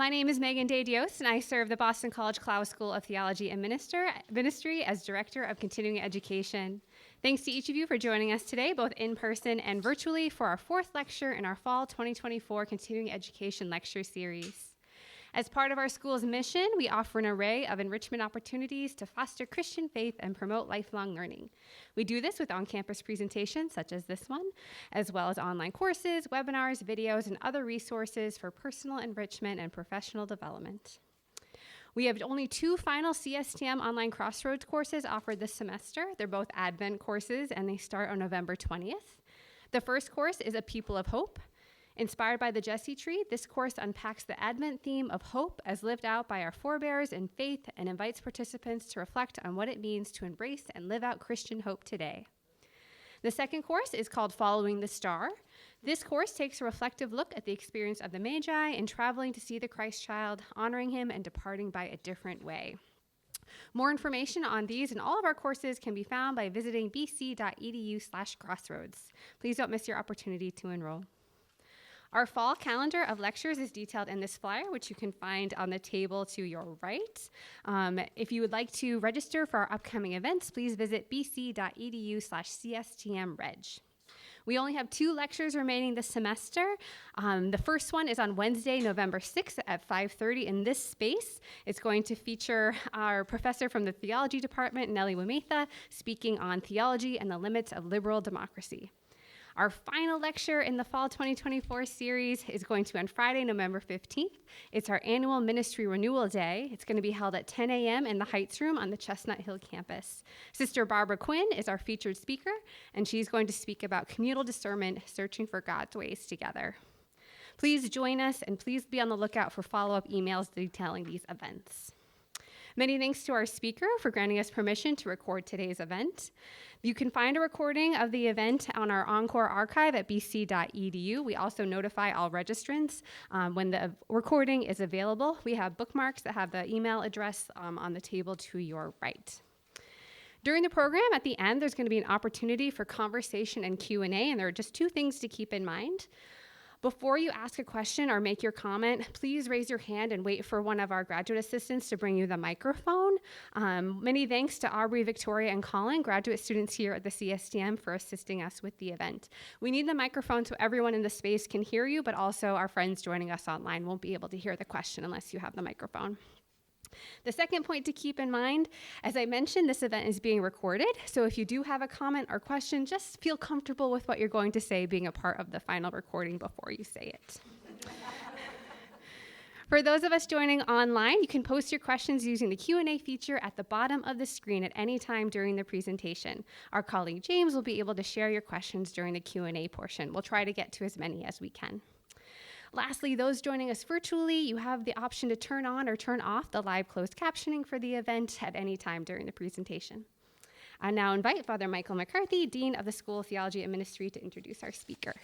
My name is Megan De Dios, and I serve the Boston College Clough School of Theology and Ministry as Director of Continuing Education. Thanks to each of you for joining us today, both in person and virtually, for our fourth lecture in our Fall 2024 Continuing Education Lecture Series. As part of our school's mission, we offer an array of enrichment opportunities to foster Christian faith and promote lifelong learning. We do this with on-campus presentations, such as this one, as well as online courses, webinars, videos, and other resources for personal enrichment and professional development. We have only 2 final CSTM online Crossroads courses offered this semester. They're both Advent courses, and they start on November 20th. The first course is A People of Hope. Inspired by the Jesse Tree, this course unpacks the Advent theme of hope as lived out by our forebears in faith and invites participants to reflect on what it means to embrace and live out Christian hope today. The second course is called Following the Star. This course takes a reflective look at the experience of the Magi in traveling to see the Christ child, honoring him, and departing by a different way. More information on these and all of our courses can be found by visiting bc.edu/crossroads. Please don't miss your opportunity to enroll. Our fall calendar of lectures is detailed in this flyer, which you can find on the table to your right. If you would like to register for our upcoming events, please visit bc.edu/cstmreg. We only have 2 lectures remaining this semester. The first one is on Wednesday, November 6th at 5:30 in this space. It's going to feature our professor from the Theology department, Nellie Wametha, speaking on theology and the limits of liberal democracy. Our final lecture in the Fall 2024 series is going to be on Friday, November 15th. It's our annual Ministry Renewal Day. It's going to be held at 10 a.m. in the Heights Room on the Chestnut Hill campus. Sister Barbara Quinn is our featured speaker, and she's going to speak about communal discernment, searching for God's ways together. Please join us, and please be on the lookout for follow-up emails detailing these events. Many thanks to our speaker for granting us permission to record today's event. You can find a recording of the event on our Encore archive at bc.edu. We also notify all registrants when the recording is available. We have bookmarks that have the email address on the table to your right. During the program, at the end, there's going to be an opportunity for conversation and Q&A, and there are just 2 things to keep in mind. Before you ask a question or make your comment, please raise your hand and wait for one of our graduate assistants to bring you the microphone. Many thanks to Aubrey, Victoria, and Colin, graduate students here at the CSTM, for assisting us with the event. We need the microphone so everyone in the space can hear you, but also our friends joining us online won't be able to hear the question unless you have the microphone. The second point to keep in mind, as I mentioned, this event is being recorded, so if you do have a comment or question, just feel comfortable with what you're going to say being a part of the final recording before you say it. For those of us joining online, you can post your questions using the Q&A feature at the bottom of the screen at any time during the presentation. Our colleague James will be able to share your questions during the Q&A portion. We'll try to get to as many as we can. Lastly, those joining us virtually, you have the option to turn on or turn off the live closed captioning for the event at any time during the presentation. I now invite Father Michael McCarthy, Dean of the School of Theology and Ministry, to introduce our speaker.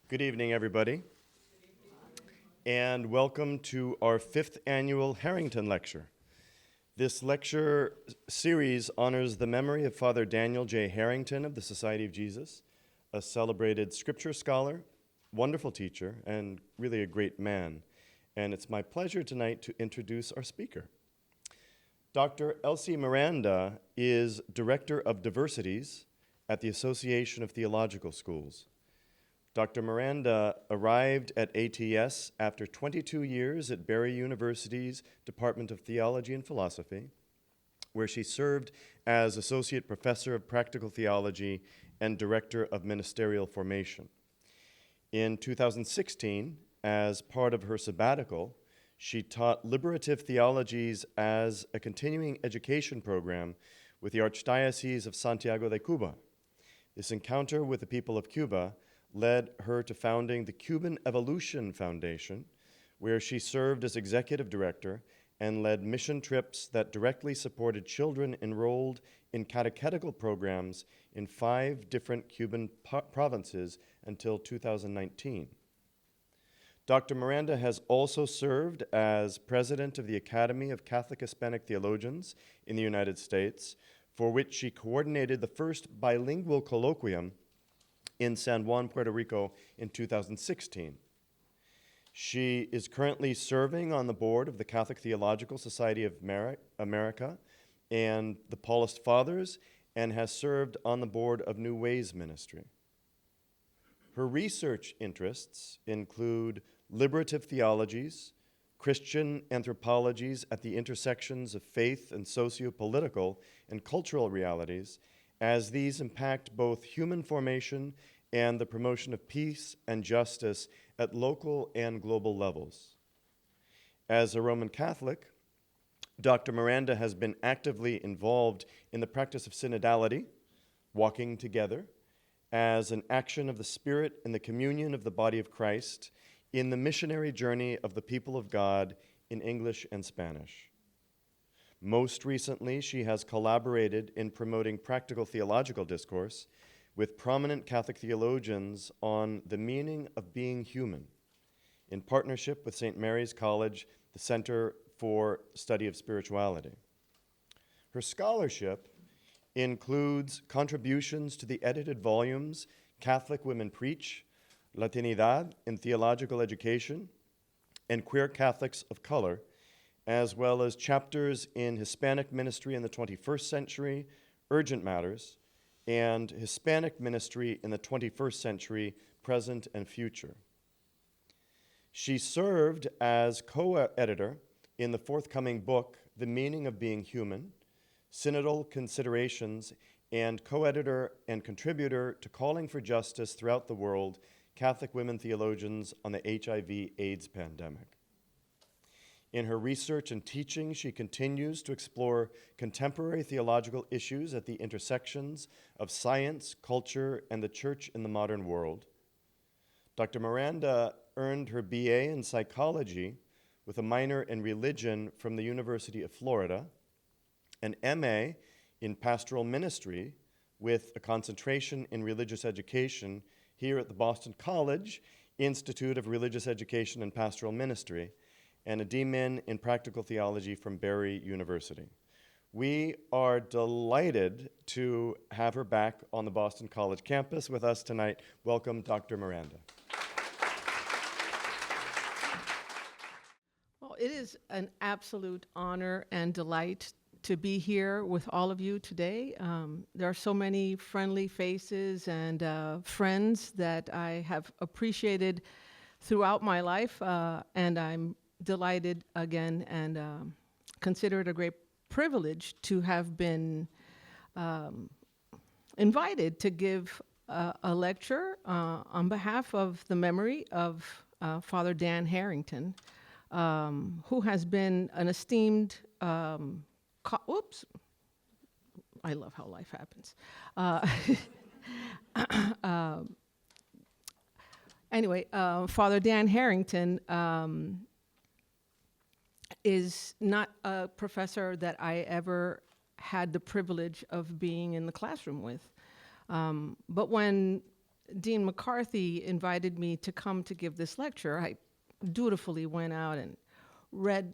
Good evening, everybody, and welcome to our 5th annual Harrington Lecture. This lecture series honors the memory of Father Daniel J. Harrington of the Society of Jesus, a celebrated scripture scholar, wonderful teacher, and really a great man. And it's my pleasure tonight to introduce our speaker. Dr. Elsie Miranda is Director of Diversities at the Association of Theological Schools. Dr. Miranda arrived at ATS after 22 years at Barrio University's Department of Theology and Philosophy, where she served as Associate Professor of Practical Theology and Director of Ministerial Formation. In 2016, as part of her sabbatical, she taught liberative theologies as a continuing education program with the Archdiocese of Santiago de Cuba. This encounter with the people of Cuba led her to founding the Cuban Evolution Foundation, where she served as executive director and led mission trips that directly supported children enrolled in catechetical programs in 5 different Cuban provinces until 2019. Dr. Miranda has also served as president of the Academy of Catholic Hispanic Theologians in the United States for which she coordinated the first bilingual colloquium in San Juan, Puerto Rico in 2016. She is currently serving on the board of the Catholic Theological Society of America and the Paulist Fathers, and has served on the board of New Ways Ministry. Her research interests include liberative theologies, Christian anthropologies at the intersections of faith and socio-political and cultural realities, as these impact both human formation and the promotion of peace and justice at local and global levels. As a Roman Catholic, Dr. Miranda has been actively involved in the practice of synodality, walking together, as an action of the Spirit in the communion of the body of Christ, in the missionary journey of the people of God in English and Spanish. Most recently, she has collaborated in promoting practical theological discourse with prominent Catholic theologians on the meaning of being human, in partnership with St. Mary's College, the Center for Study of Spirituality. Her scholarship includes contributions to the edited volumes Catholic Women Preach, Latinidad in Theological Education, and Queer Catholics of Color, as well as chapters in Hispanic Ministry in the 21st Century, Urgent Matters, and Hispanic Ministry in the 21st Century, Present and Future. She served as co-editor in the forthcoming book, The Meaning of Being Human, Synodal Considerations, and co-editor and contributor to Calling for Justice Throughout the World, Catholic Women Theologians on the HIV/AIDS Pandemic. In her research and teaching, she continues to explore contemporary theological issues at the intersections of science, culture, and the church in the modern world. Dr. Miranda earned her BA in psychology with a minor in religion from the University of Florida, an MA in pastoral ministry with a concentration in religious education here at the Boston College Institute of Religious Education and Pastoral Ministry, and a DMin in practical theology from Barrio University. We are delighted to have her back on the Boston College campus with us tonight. Welcome, Dr. Miranda. Well, it is an absolute honor and delight to be here with all of you today. There are so many friendly faces and friends that I have appreciated throughout my life, and I'm delighted again and consider it a great privilege to have been invited to give a lecture on behalf of the memory of Father Dan Harrington, who has been an esteemed oops, I love how life happens. Anyway, Father Dan Harrington is not a professor that I ever had the privilege of being in the classroom with. But when Dean McCarthy invited me to come to give this lecture, I dutifully went out and read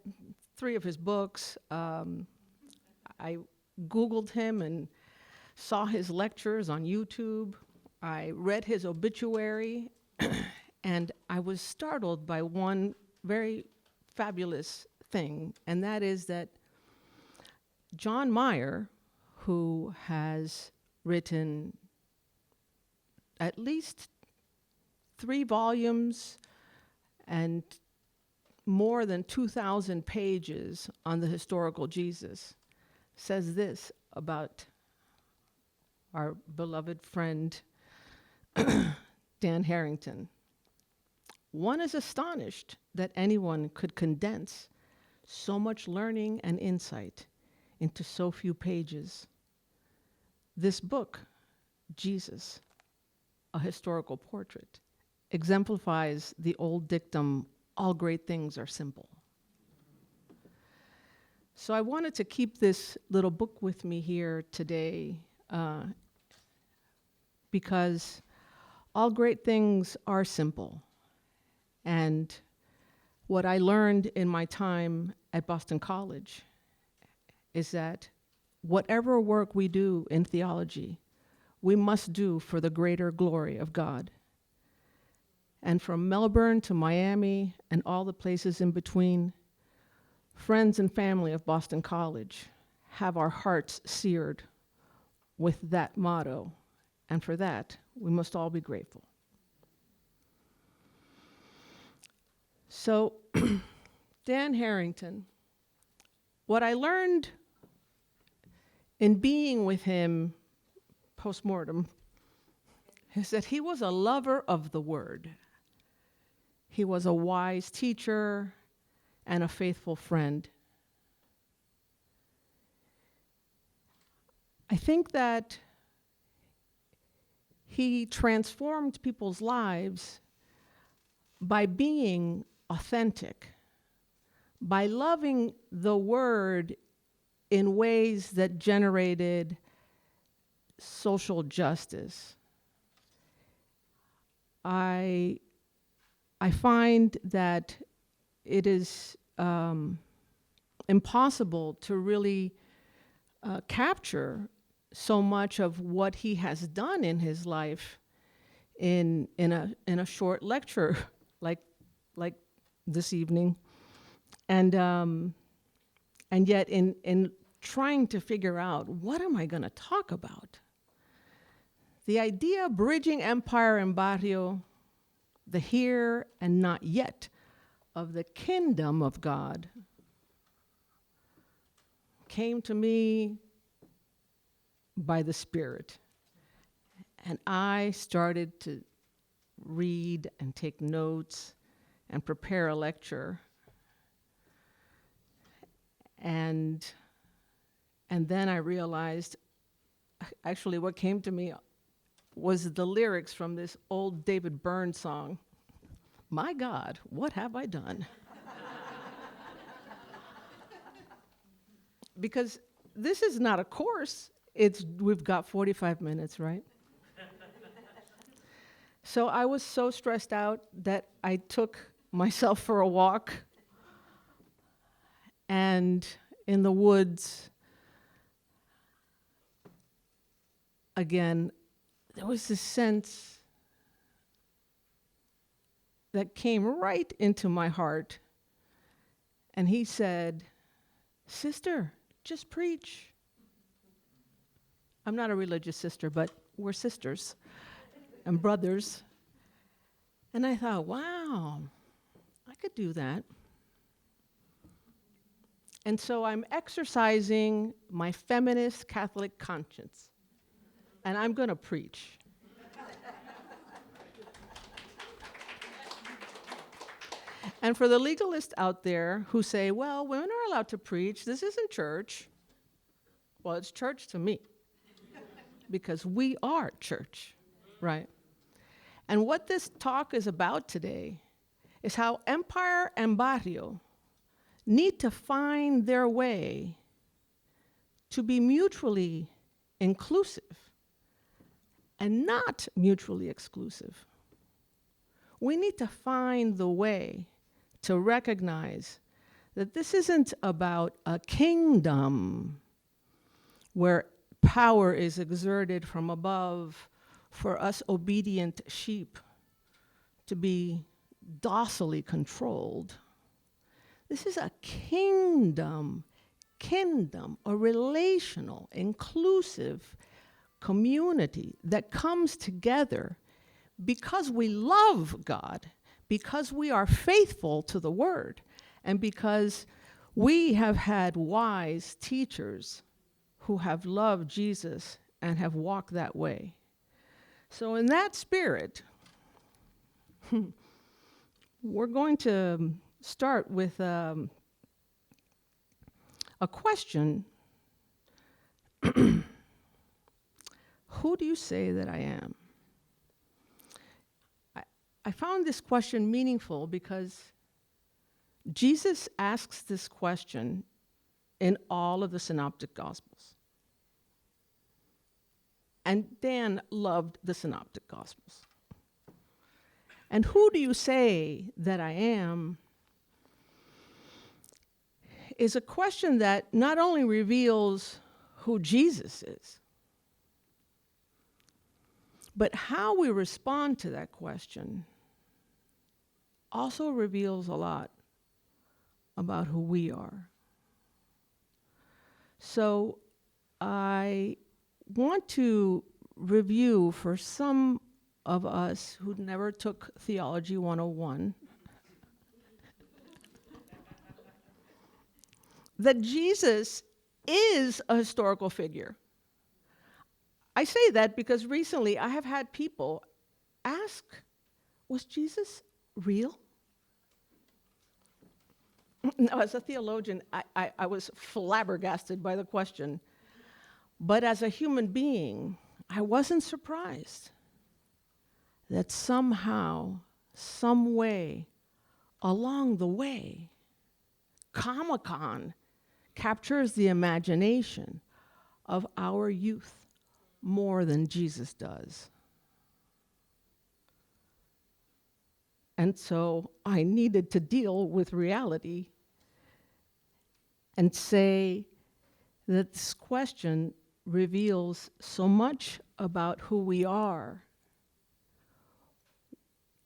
3 of his books. I Googled him and saw his lectures on YouTube. I read his obituary, and I was startled by one very fabulous thing, and that is that John Meyer, who has written at least 3 volumes and more than 2,000 pages on the historical Jesus, says this about our beloved friend Dan Harrington. One is astonished that anyone could condense so much learning and insight into so few pages. This book, Jesus, a historical portrait, exemplifies the old dictum, all great things are simple. So I wanted to keep this little book with me here today because all great things are simple. And what I learned in my time at Boston College is that whatever work we do in theology, we must do for the greater glory of God. And from Melbourne to Miami and all the places in between, friends and family of Boston College have our hearts seared with that motto. And for that, we must all be grateful. So, Dan Harrington, what I learned in being with him post-mortem is that he was a lover of the word. He was a wise teacher and a faithful friend. I think that he transformed people's lives by being authentic, by loving the word in ways that generated social justice. I find that it is impossible to really capture so much of what he has done in his life in a short lecture like this evening, and yet in trying to figure out what am I going to talk about. The idea of bridging empire and barrio, the here and not yet of the kingdom of God, came to me by the Spirit. And I started to read and take notes and prepare a lecture. And then I realized, actually what came to me was the lyrics from this old David Byrne song, "My God, what have I done?" Because this is not a course, we've got 45 minutes, right? So I was so stressed out that I took myself for a walk, and in the woods, again, there was this sense that came right into my heart. And he said, "Sister, just preach." I'm not a religious sister, but we're sisters and brothers. And I thought, wow, I could do that. And so I'm exercising my feminist Catholic conscience. And I'm going to preach. And for the legalists out there who say, well, women are allowed to preach, this isn't church. Well, it's church to me, because we are church, right? And what this talk is about today is how empire and barrio need to find their way to be mutually inclusive and not mutually exclusive. We need to find the way to recognize that this isn't about a kingdom where power is exerted from above for us obedient sheep to be docilely controlled. This is a kingdom, a relational, inclusive community that comes together because we love God, because we are faithful to the word, and because we have had wise teachers who have loved Jesus and have walked that way. So in that spirit, we're going to start with a question. Who do you say that I am? I found this question meaningful because Jesus asks this question in all of the synoptic gospels. And Dan loved the synoptic gospels. And who do you say that I am is a question that not only reveals who Jesus is. But how we respond to that question also reveals a lot about who we are. So I want to review for some of us who never took Theology 101 that Jesus is a historical figure. I say that because recently I have had people ask, was Jesus real? Now, as a theologian, I was flabbergasted by the question. But as a human being, I wasn't surprised that somehow, some way, along the way, Comic-Con captures the imagination of our youth more than Jesus does. And so I needed to deal with reality and say that this question reveals so much about who we are,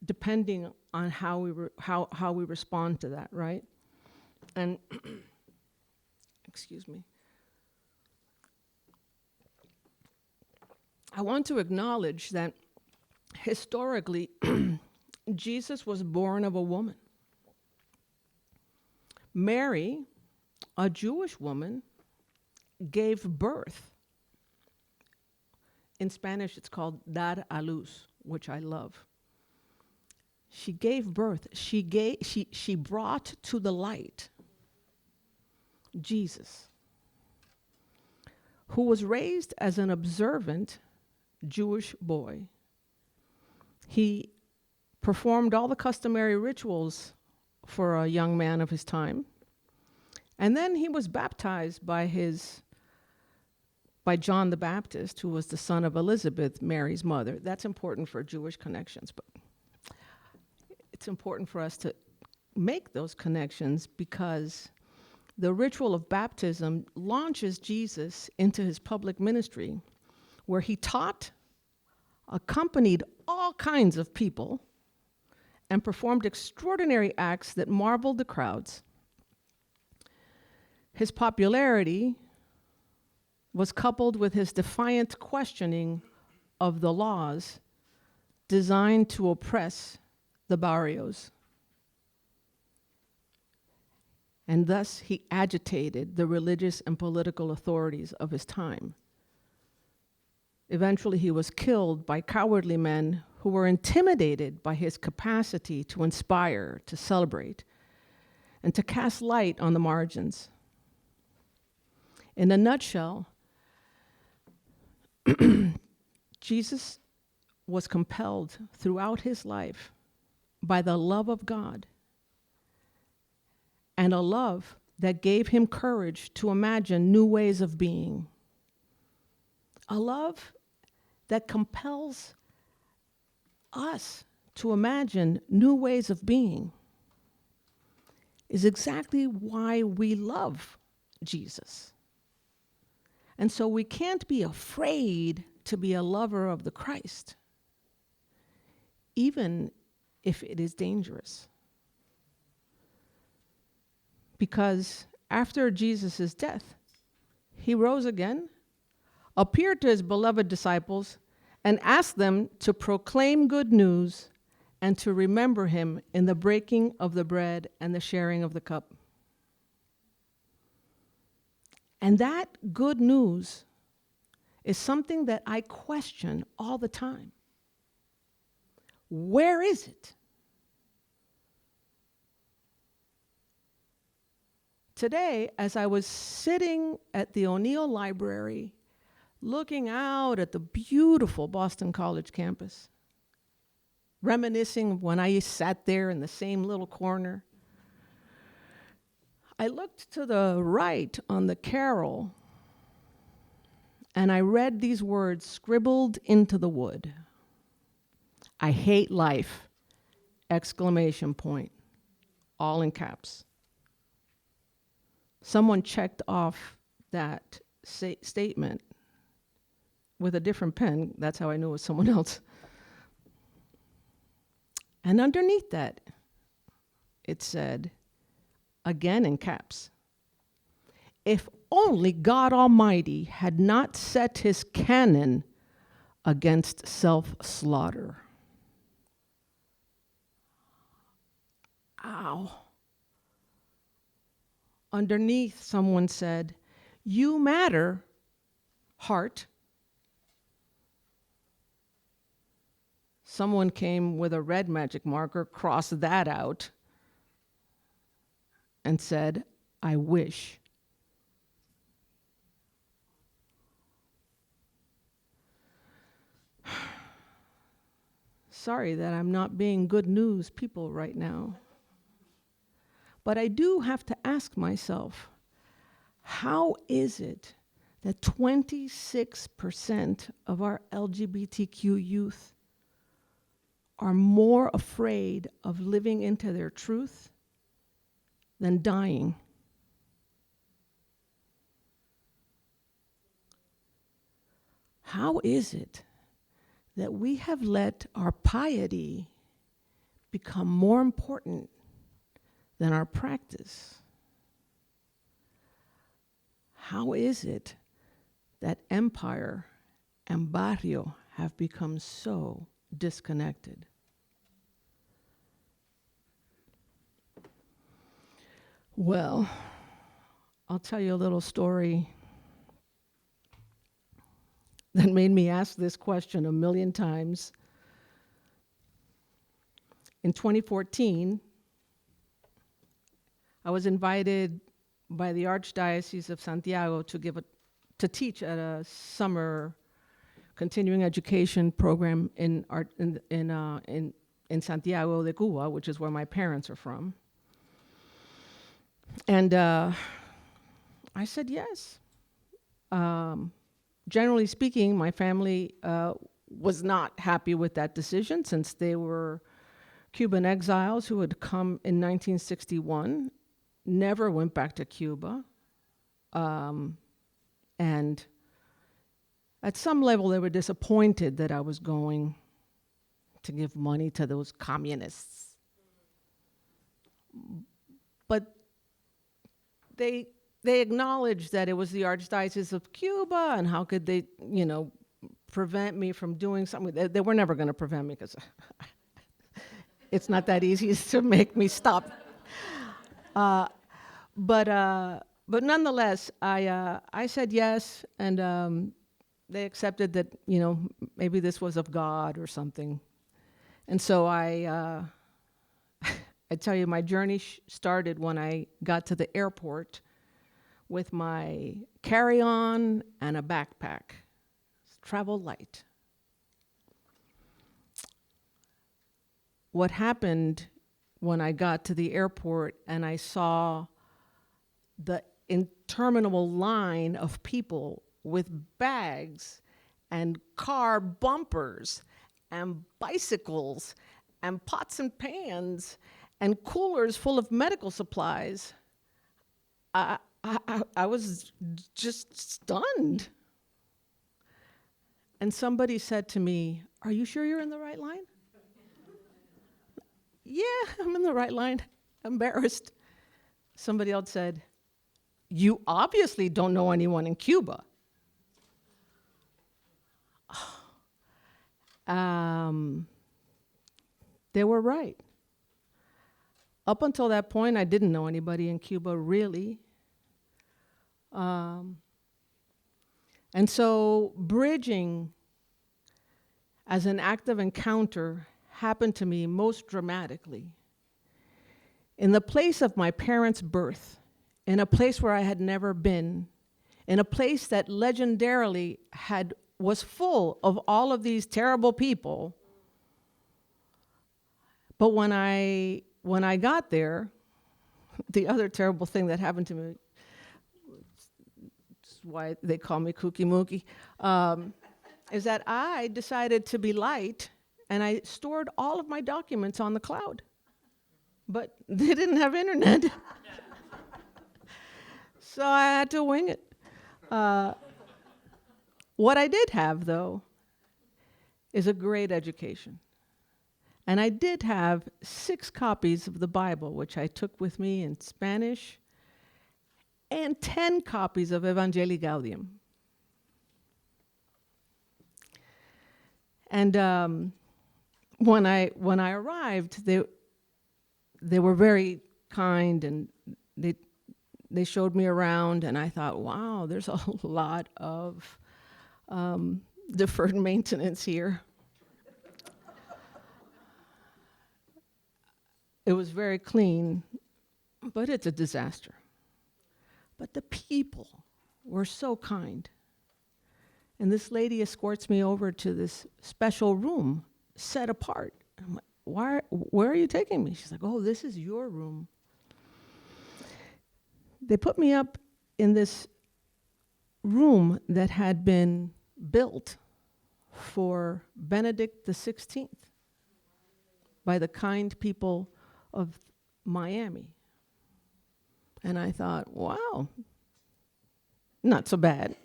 depending on how we respond to that, right? And excuse me. I want to acknowledge that historically, Jesus was born of a woman. Mary, a Jewish woman, gave birth. In Spanish, it's called dar a luz, which I love. She gave birth. She brought to the light Jesus, who was raised as an observant Jewish boy. He performed all the customary rituals for a young man of his time. And then he was baptized by John the Baptist, who was the son of Elizabeth, Mary's mother. That's important for Jewish connections, but it's important for us to make those connections because the ritual of baptism launches Jesus into his public ministry, where he taught, accompanied all kinds of people, and performed extraordinary acts that marveled the crowds. His popularity was coupled with his defiant questioning of the laws designed to oppress the barrios. And thus he agitated the religious and political authorities of his time. Eventually he was killed by cowardly men who were intimidated by his capacity to inspire, to celebrate, and to cast light on the margins. In a nutshell, Jesus was compelled throughout his life by the love of God, and a love that gave him courage to imagine new ways of being. A love that compels us to imagine new ways of being is exactly why we love Jesus. And so we can't be afraid to be a lover of the Christ, even if it is dangerous. Because after Jesus' death, he rose again, appeared to his beloved disciples, and asked them to proclaim good news and to remember him in the breaking of the bread and the sharing of the cup. And that good news is something that I question all the time. Where is it? Today, as I was sitting at the O'Neill Library, looking out at the beautiful Boston College campus, reminiscing of when I sat there in the same little corner, I looked to the right on the carrel, and I read these words scribbled into the wood. I hate life, exclamation point, all in caps. Someone checked off that statement with a different pen. That's how I knew it was someone else. And underneath that, it said, again in caps, if only God Almighty had not set his cannon against self-slaughter. Ow. Underneath, someone said, you matter, heart. Someone came with a red magic marker, crossed that out, and said, I wish. Sorry that I'm not being good news people right now. But I do have to ask myself, how is it that 26% of our LGBTQ youth are more afraid of living into their truth than dying? How is it that we have let our piety become more important than our practice? How is it that empire and barrio have become so disconnected? Well, I'll tell you a little story that made me ask this question a million times. In 2014, I was invited by the Archdiocese of Santiago to teach at a summer continuing education program in Santiago de Cuba, which is where my parents are from. And I said yes. Generally speaking, my family was not happy with that decision, since they were Cuban exiles who had come in 1961, never went back to Cuba. And at some level, they were disappointed that I was going to give money to those communists. But they acknowledged that it was the Archdiocese of Cuba, and how could they, prevent me from doing something. They were never going to prevent me, because it's not that easy to make me stop. But nonetheless, I said yes, and they accepted that, maybe this was of God or something. And so I tell you, my journey started when I got to the airport with my carry-on and a backpack. Travel light. What happened when I got to the airport and I saw the interminable line of people with bags and car bumpers and bicycles and pots and pans and coolers full of medical supplies, I was just stunned. And somebody said to me, "Are you sure you're in the right line?" "Yeah, I'm in the right line." Embarrassed. Somebody else said, "You obviously don't know anyone in Cuba." They were right. Up until that point, I didn't know anybody in Cuba, really. And so bridging as an act of encounter happened to me most dramatically in the place of my parents' birth, in a place where I had never been, in a place that legendarily was full of all of these terrible people. But when I got there, the other terrible thing that happened to me, why they call me Kooky Mookie, is that I decided to be light, and I stored all of my documents on the cloud. But they didn't have internet. So I had to wing it. What I did have, though, is a great education. And I did have 6 copies of the Bible, which I took with me in Spanish, and 10 copies of Evangelii Gaudium. And when I arrived, they were very kind, and they showed me around, and I thought, wow, there's a lot of deferred maintenance here. It was very clean, but it's a disaster. But the people were so kind. And this lady escorts me over to this special room set apart. I'm like, where are you taking me? She's like, oh, this is your room. They put me up in this room that had been built for Benedict XVI by the kind people of Miami. And I thought, wow, not so bad.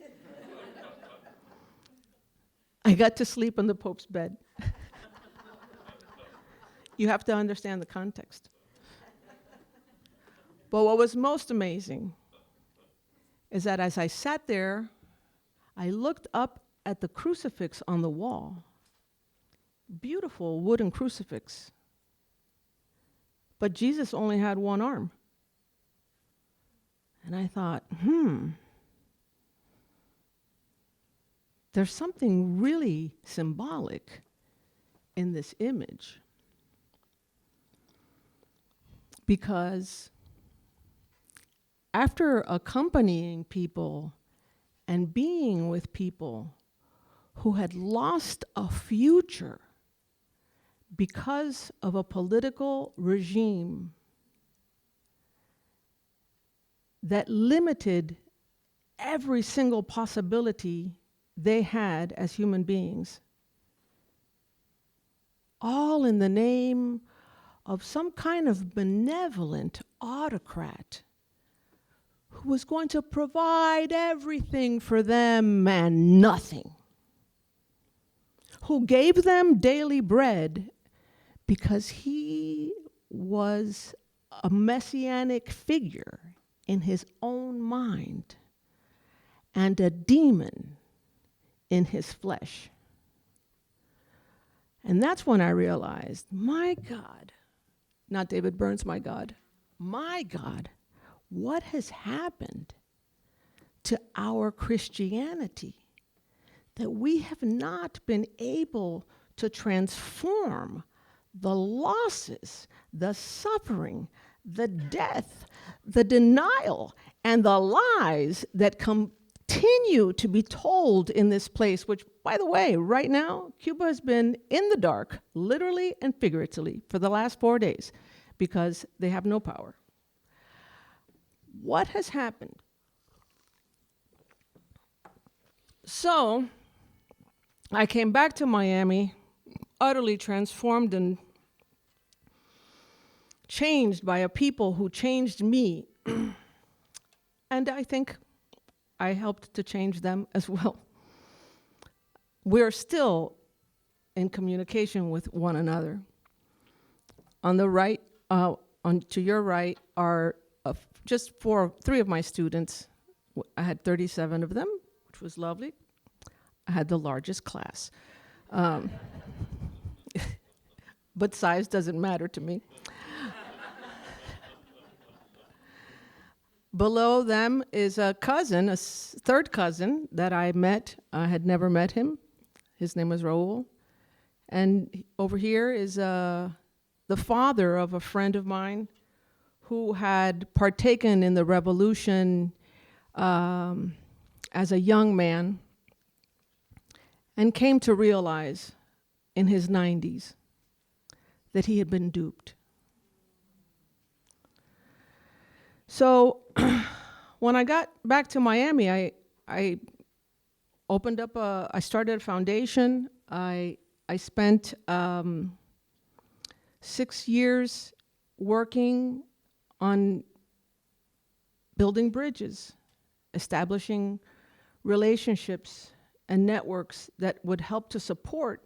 I got to sleep in the Pope's bed. You have to understand the context. But what was most amazing is that as I sat there, I looked up at the crucifix on the wall. Beautiful wooden crucifix. But Jesus only had one arm. And I thought, there's something really symbolic in this image. Because after accompanying people and being with people who had lost a future because of a political regime that limited every single possibility they had as human beings, all in the name of some kind of benevolent autocrat who was going to provide everything for them and nothing, who gave them daily bread because he was a messianic figure in his own mind and a demon in his flesh. And that's when I realized, my God, not David Burns, my God, what has happened to our Christianity that we have not been able to transform the losses, the suffering, the death, the denial, and the lies that continue to be told in this place, which, by the way, right now, Cuba has been in the dark, literally and figuratively, for the last 4 days, because they have no power. What has happened? So, I came back to Miami, utterly transformed and changed by a people who changed me. And I think I helped to change them as well. We're still in communication with one another. On the right, to your right, are just 3 of my students. I had 37 of them, which was lovely. I had the largest class. But size doesn't matter to me. Below them is a cousin, a third cousin that I met. I had never met him. His name was Raul. And over here is the father of a friend of mine who had partaken in the revolution as a young man and came to realize in his 90s that he had been duped. So when I got back to Miami, I opened up I started a foundation. I spent 6 years working on building bridges, establishing relationships and networks that would help to support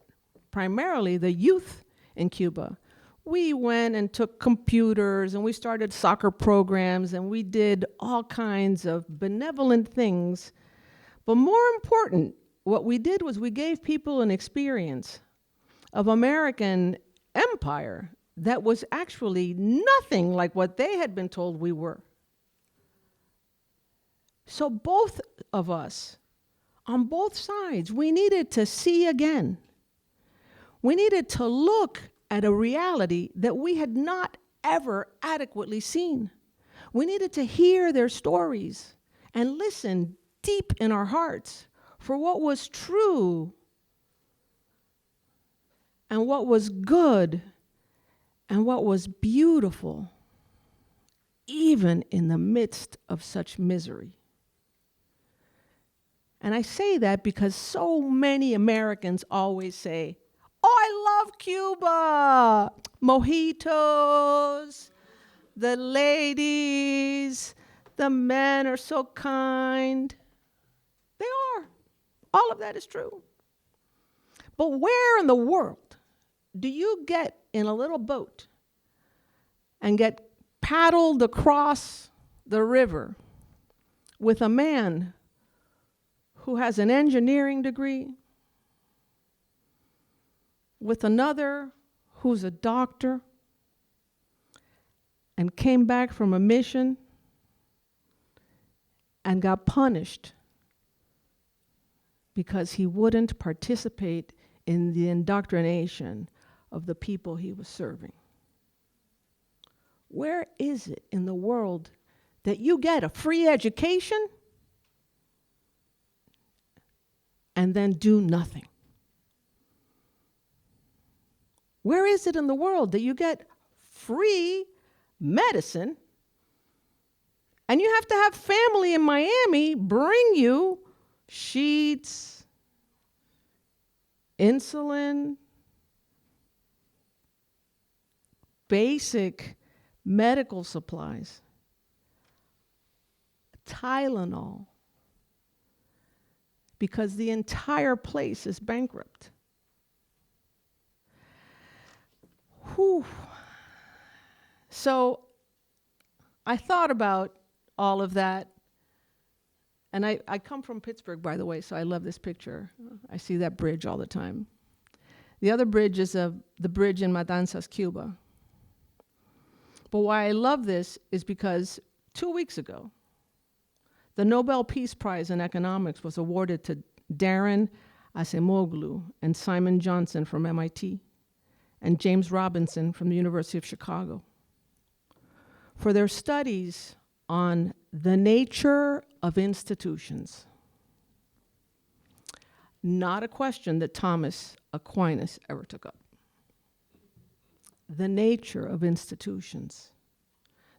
primarily the youth in Cuba. We went and took computers and we started soccer programs and we did all kinds of benevolent things. But more important, what we did was we gave people an experience of American empire that was actually nothing like what they had been told we were. So both of us, on both sides, we needed to see again. We needed to look at a reality that we had not ever adequately seen. We needed to hear their stories and listen deep in our hearts for what was true and what was good and what was beautiful, even in the midst of such misery. And I say that because so many Americans always say, "Oh, I love Cuba, mojitos, the ladies, the men are so kind." They are. All of that is true. But where in the world do you get in a little boat and get paddled across the river with a man who has an engineering degree, with another who's a doctor and came back from a mission and got punished because he wouldn't participate in the indoctrination of the people he was serving? Where is it in the world that you get a free education and then do nothing? Where is it in the world that you get free medicine and you have to have family in Miami bring you sheets, insulin, basic medical supplies, Tylenol, because the entire place is bankrupt? Whew. So I thought about all of that, and I come from Pittsburgh, by the way, so I love this picture. I see that bridge all the time. The other bridge is the bridge in Matanzas, Cuba. But why I love this is because 2 weeks ago, the Nobel Peace Prize in Economics was awarded to Darren Acemoglu and Simon Johnson from MIT and James Robinson from the University of Chicago for their studies on the nature of institutions. Not a question that Thomas Aquinas ever took up. The nature of institutions.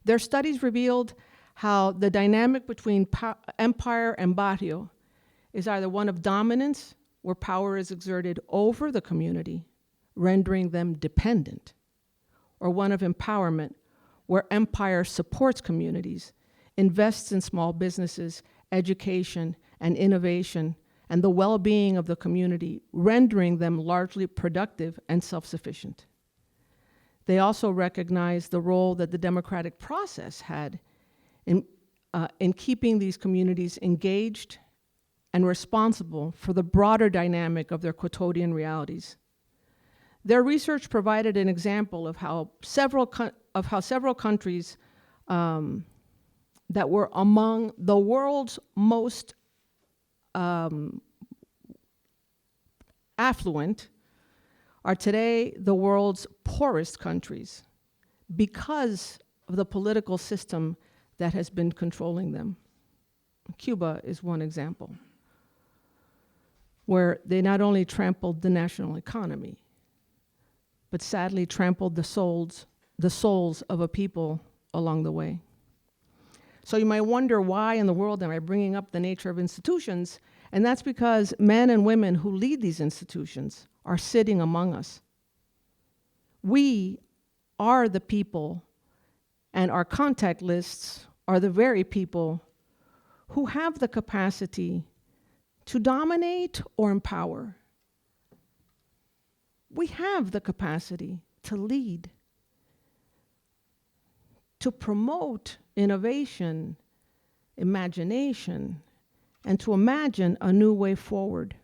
Their studies revealed how the dynamic between empire and barrio is either one of dominance, where power is exerted over the community, rendering them dependent, or one of empowerment, where empire supports communities, invests in small businesses, education, and innovation, and the well-being of the community, rendering them largely productive and self-sufficient. They also recognize the role that the democratic process had in keeping these communities engaged and responsible for the broader dynamic of their quotidian realities. Their research provided an example of how several countries that were among the world's most affluent are today the world's poorest countries because of the political system that has been controlling them. Cuba is one example, where they not only trampled the national economy, but sadly trampled the souls of a people along the way. So you might wonder, why in the world am I bringing up the nature of institutions? And that's because men and women who lead these institutions are sitting among us. We are the people, and our contact lists are the very people who have the capacity to dominate or empower. We have the capacity to lead, to promote innovation, imagination, and to imagine a new way forward.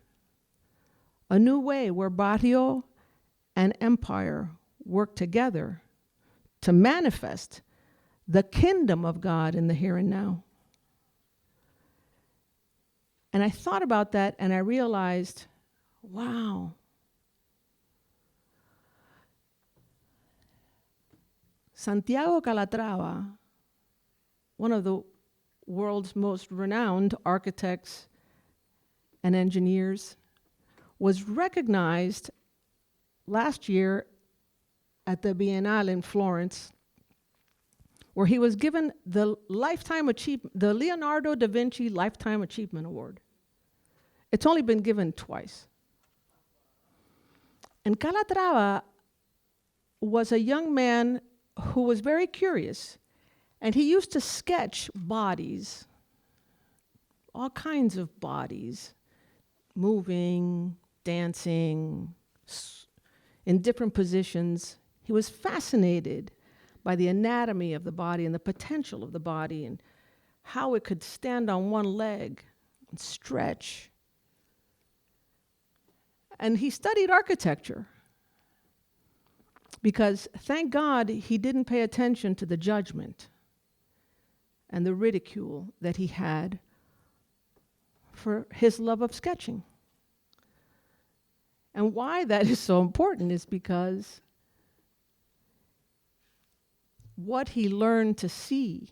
A new way where Barrio and empire work together to manifest the kingdom of God in the here and now. And I thought about that and I realized, wow. Santiago Calatrava, one of the world's most renowned architects and engineers, was recognized last year at the Biennale in Florence, where he was given the the Leonardo da Vinci Lifetime Achievement Award. It's only been given twice. And Calatrava was a young man who was very curious, and he used to sketch bodies, all kinds of bodies, moving, dancing, in different positions. He was fascinated by the anatomy of the body and the potential of the body and how it could stand on one leg and stretch. And he studied architecture because, thank God, he didn't pay attention to the judgment and the ridicule that he had for his love of sketching. And why that is so important is because what he learned to see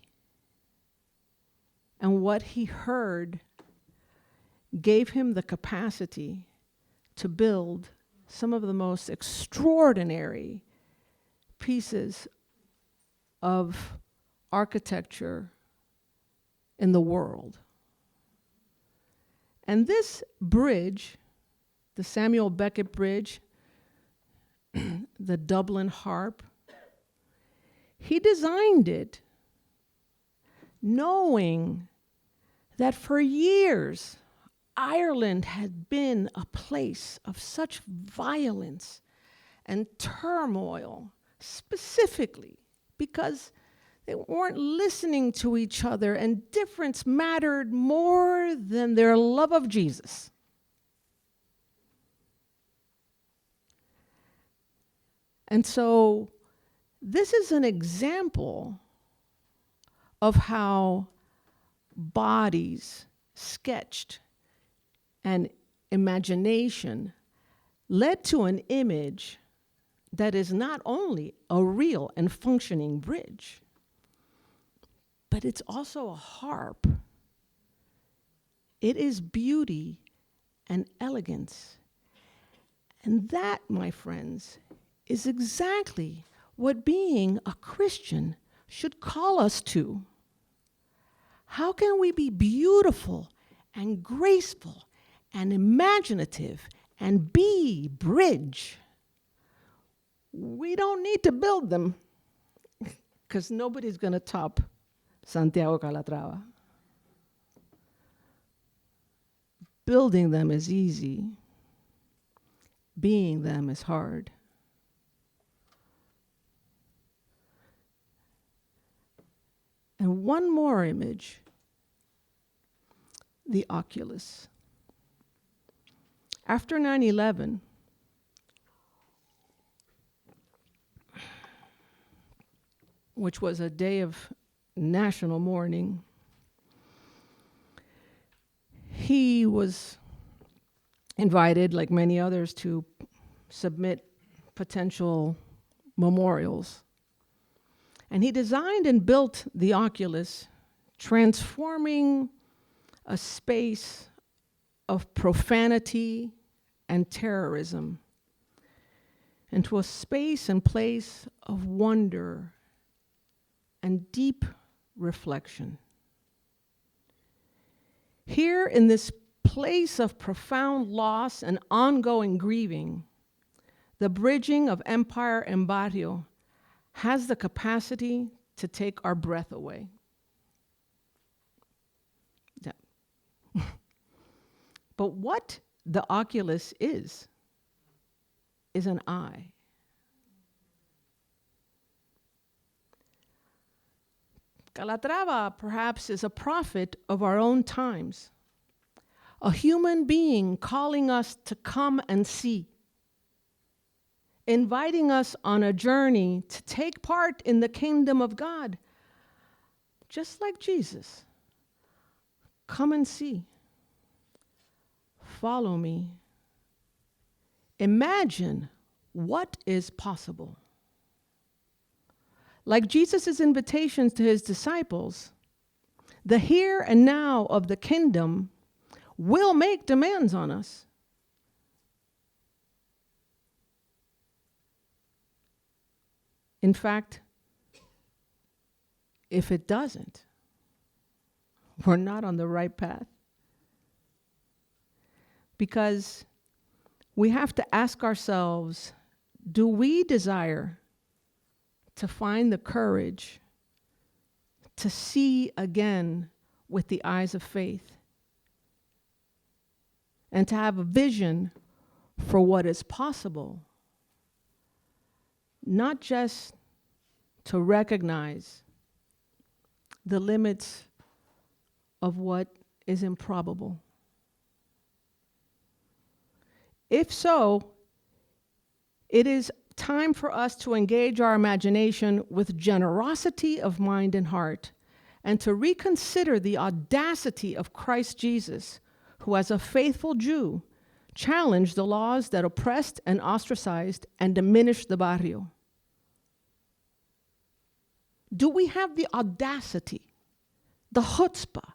and what he heard gave him the capacity to build some of the most extraordinary pieces of architecture in the world. And this bridge, the Samuel Beckett Bridge, the Dublin Harp, he designed it knowing that for years Ireland had been a place of such violence and turmoil, specifically because they weren't listening to each other and difference mattered more than their love of Jesus. And so this is an example of how bodies sketched and imagination led to an image that is not only a real and functioning bridge, but it's also a harp. It is beauty and elegance. And that, my friends, is exactly what being a Christian should call us to. How can we be beautiful and graceful and imaginative and be bridge? We don't need to build them because nobody's going to top Santiago Calatrava. Building them is easy. Being them is hard. And one more image, the oculus. After 9/11, which was a day of national mourning, he was invited, like many others, to submit potential memorials. And he designed and built the oculus, transforming a space of profanity and terrorism into a space and place of wonder and deep reflection. Here in this place of profound loss and ongoing grieving, the bridging of empire and barrio has the capacity to take our breath away. Yeah. But what the oculus is an eye. Calatrava perhaps is a prophet of our own times, a human being calling us to come and see, inviting us on a journey to take part in the kingdom of God, just like Jesus. Come and see. Follow me. Imagine what is possible. Like Jesus' invitations to his disciples, the here and now of the kingdom will make demands on us. In fact, if it doesn't, we're not on the right path. Because we have to ask ourselves, do we desire to find the courage to see again with the eyes of faith and to have a vision for what is possible, not just to recognize the limits of what is improbable? If so, it is time for us to engage our imagination with generosity of mind and heart, and to reconsider the audacity of Christ Jesus, who as a faithful Jew challenged the laws that oppressed and ostracized and diminished the Barrio. Do we have the audacity, the chutzpah,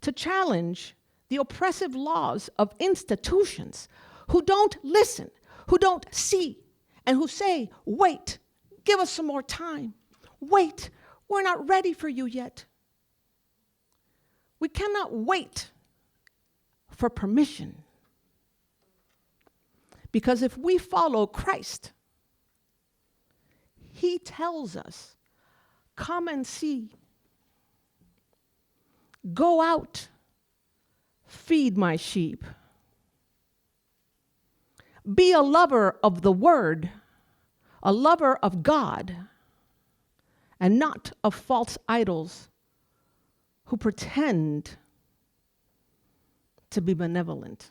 to challenge the oppressive laws of institutions who don't listen, who don't see, and who say, wait, give us some more time. Wait, we're not ready for you yet. We cannot wait for permission. Because if we follow Christ, he tells us, come and see. Go out, feed my sheep. Be a lover of the word, a lover of God, and not of false idols who pretend to be benevolent.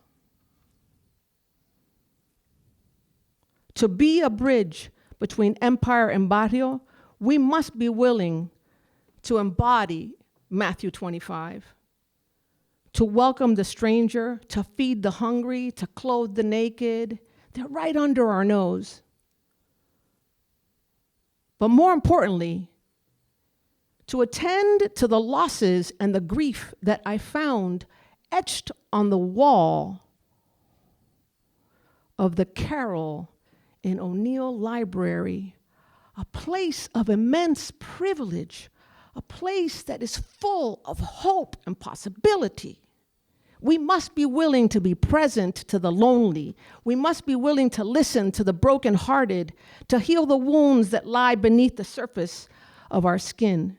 To be a bridge between empire and barrio, we must be willing to embody Matthew 25, to welcome the stranger, to feed the hungry, to clothe the naked. They're right under our nose. But more importantly, to attend to the losses and the grief that I found etched on the wall of the Carol in O'Neill Library, a place of immense privilege, a place that is full of hope and possibility. We must be willing to be present to the lonely. We must be willing to listen to the brokenhearted, to heal the wounds that lie beneath the surface of our skin.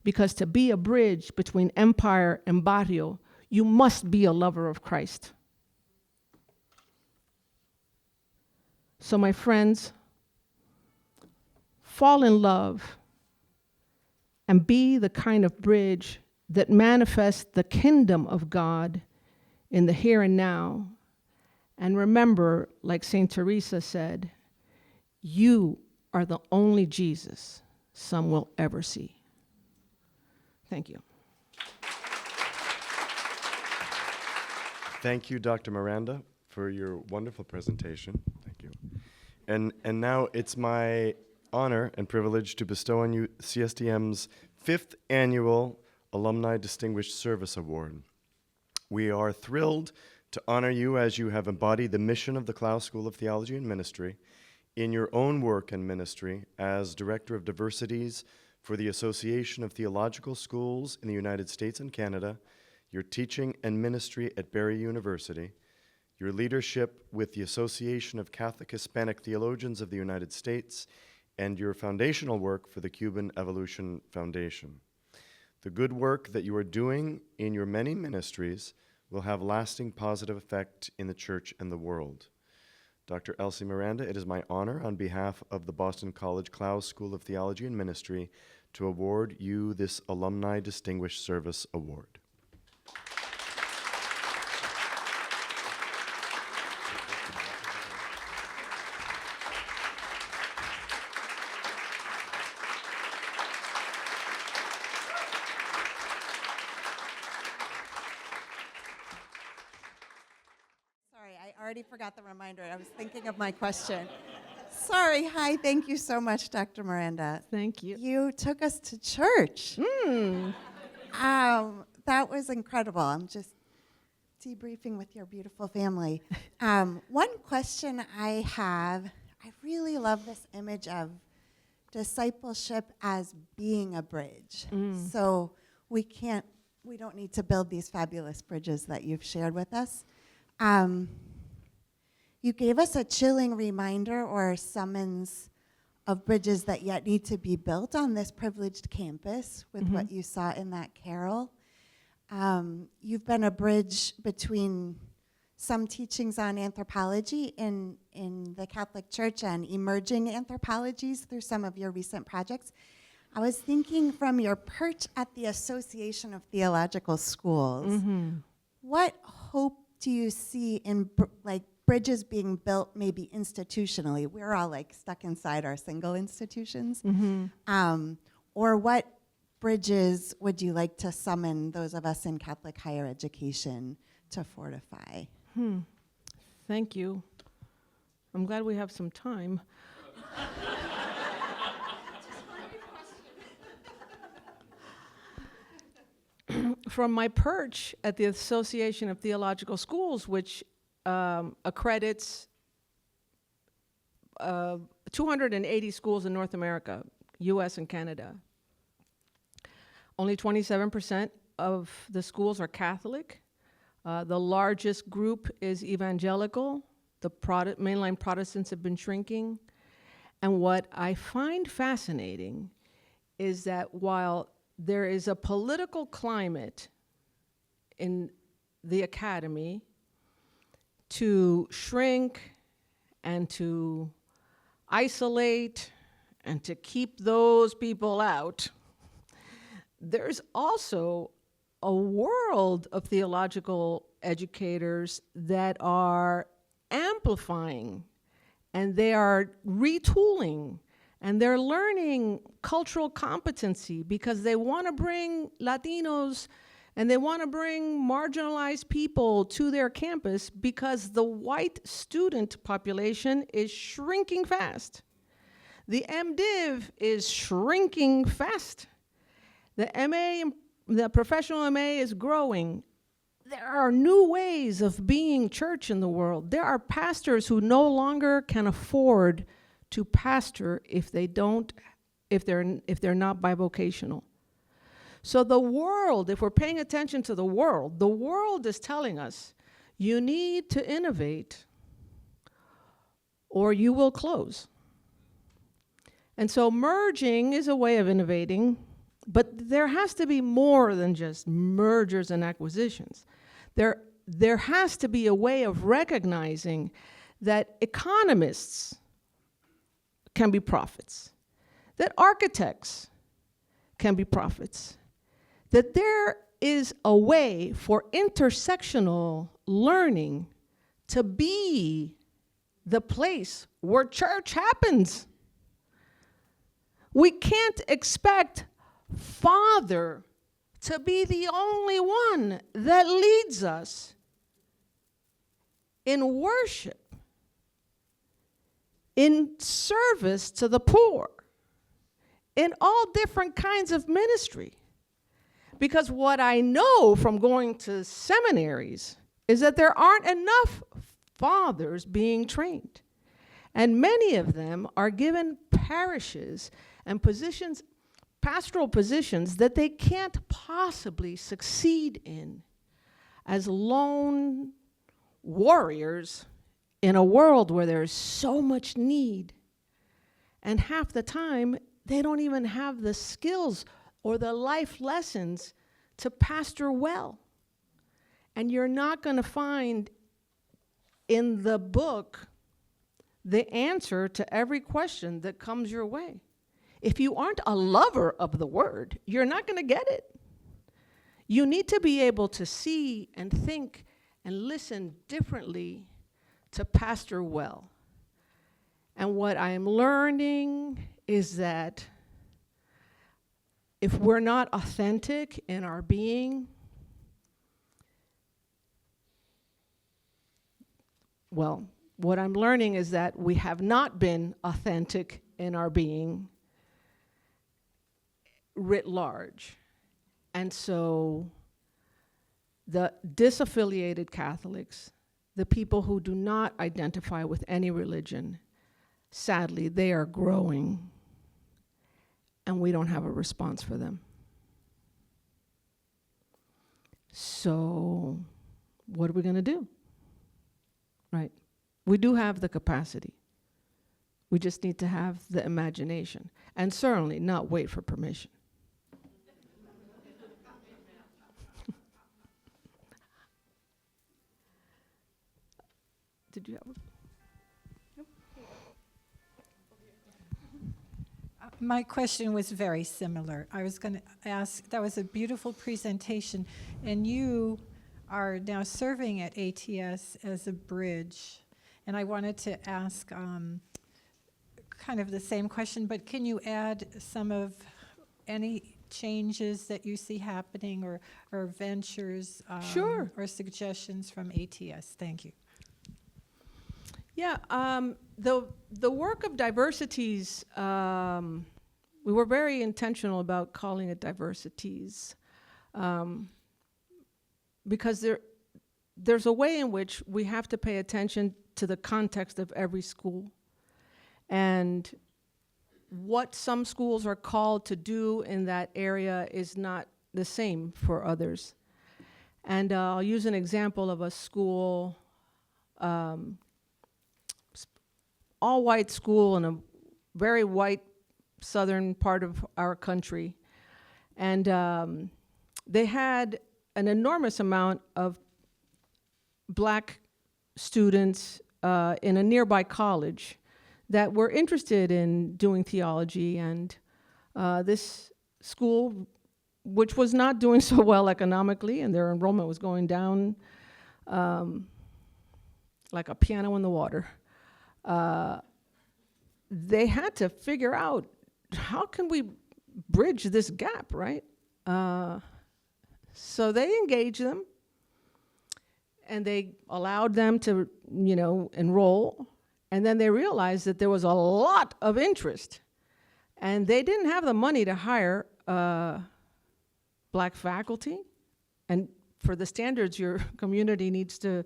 Because to be a bridge between empire and barrio, you must be a lover of Christ. So my friends, fall in love and be the kind of bridge that manifests the kingdom of God in the here and now. And remember, like Saint Teresa said, you are the only Jesus some will ever see. Thank you. Thank you, Dr. Miranda, for your wonderful presentation. Thank you. And now it's my honor and privilege to bestow on you CSTM's 5th annual Alumni Distinguished Service Award. We are thrilled to honor you as you have embodied the mission of the Clough School of Theology and Ministry in your own work and ministry as Director of Diversities for the Association of Theological Schools in the United States and Canada, your teaching and ministry at Barrio University, your leadership with the Association of Catholic Hispanic Theologians of the United States, and your foundational work for the Cuban Evolution Foundation. The good work that you are doing in your many ministries will have lasting positive effect in the church and the world. Dr. Elsie Miranda, it is my honor on behalf of the Boston College Clouse School of Theology and Ministry to award you this Alumni Distinguished Service Award. I already forgot the reminder. I was thinking of my question. Sorry. Hi. Thank you so much, Dr. Miranda. Thank you. You took us to church. That was incredible. I'm just debriefing with your beautiful family. One question I have, I really love this image of discipleship as being a bridge. So we don't need to build these fabulous bridges that you've shared with us. You gave us a chilling reminder or summons of bridges that yet need to be built on this privileged campus with what you saw in that carol. You've been a bridge between some teachings on anthropology in the Catholic Church and emerging anthropologies through some of your recent projects. I was thinking from your perch at the Association of Theological Schools, what hope do you see in bridges being built maybe institutionally? We're all stuck inside our single institutions. Or what bridges would you like to summon those of us in Catholic higher education to fortify? Thank you. I'm glad we have some time. From my perch at the Association of Theological Schools, which accredits 280 schools in North America, US and Canada. Only 27% of the schools are Catholic. The largest group is evangelical. The mainline Protestants have been shrinking. And what I find fascinating is that while there is a political climate in the academy to shrink and to isolate and to keep those people out, there's also a world of theological educators that are amplifying, and they are retooling, and they're learning cultural competency because they want to bring Latinos and they want to bring marginalized people to their campus because the white student population is shrinking fast. The MDiv is shrinking fast. The MA, the professional MA is growing. There are new ways of being church in the world. There are pastors who no longer can afford to pastor if they're not bivocational. So the world, if we're paying attention to the world is telling us, you need to innovate or you will close. And so merging is a way of innovating, but there has to be more than just mergers and acquisitions. There has to be a way of recognizing that economists can be prophets, that architects can be prophets, that there is a way for intersectional learning to be the place where church happens. We can't expect Father to be the only one that leads us in worship, in service to the poor, in all different kinds of ministry. Because what I know from going to seminaries is that there aren't enough fathers being trained. And many of them are given parishes and positions, pastoral positions, that they can't possibly succeed in as lone warriors in a world where there's so much need. And half the time, they don't even have the skills or the life lessons to pastor well. And you're not going to find in the book the answer to every question that comes your way. If you aren't a lover of the word, you're not going to get it. You need to be able to see and think and listen differently to pastor well. And what I'm learning is that if we're not authentic in our being, well, what I'm learning is that we have not been authentic in our being writ large. And so the disaffiliated Catholics, the people who do not identify with any religion, sadly, they are growing, and we don't have a response for them. So what are we going to do? Right? We do have the capacity. We just need to have the imagination, and certainly not wait for permission. Did you have My question was very similar. I was going to ask, that was a beautiful presentation, and you are now serving at ATS as a bridge. And I wanted to ask kind of the same question, but can you add some of any changes that you see happening or ventures Sure. or suggestions from ATS? Thank you. Yeah, the work of Diversities, we were very intentional about calling it Diversities, because there's a way in which we have to pay attention to the context of every school, and what some schools are called to do in that area is not the same for others. And I'll use an example of a school, all-white school in a very white southern part of our country. And they had an enormous amount of black students in a nearby college that were interested in doing theology. And this school, which was not doing so well economically, and their enrollment was going down like a piano in the water, they had to figure out, how can we bridge this gap, right? So they engaged them, and they allowed them to, enroll, and then they realized that there was a lot of interest, and they didn't have the money to hire black faculty, and for the standards your community needs to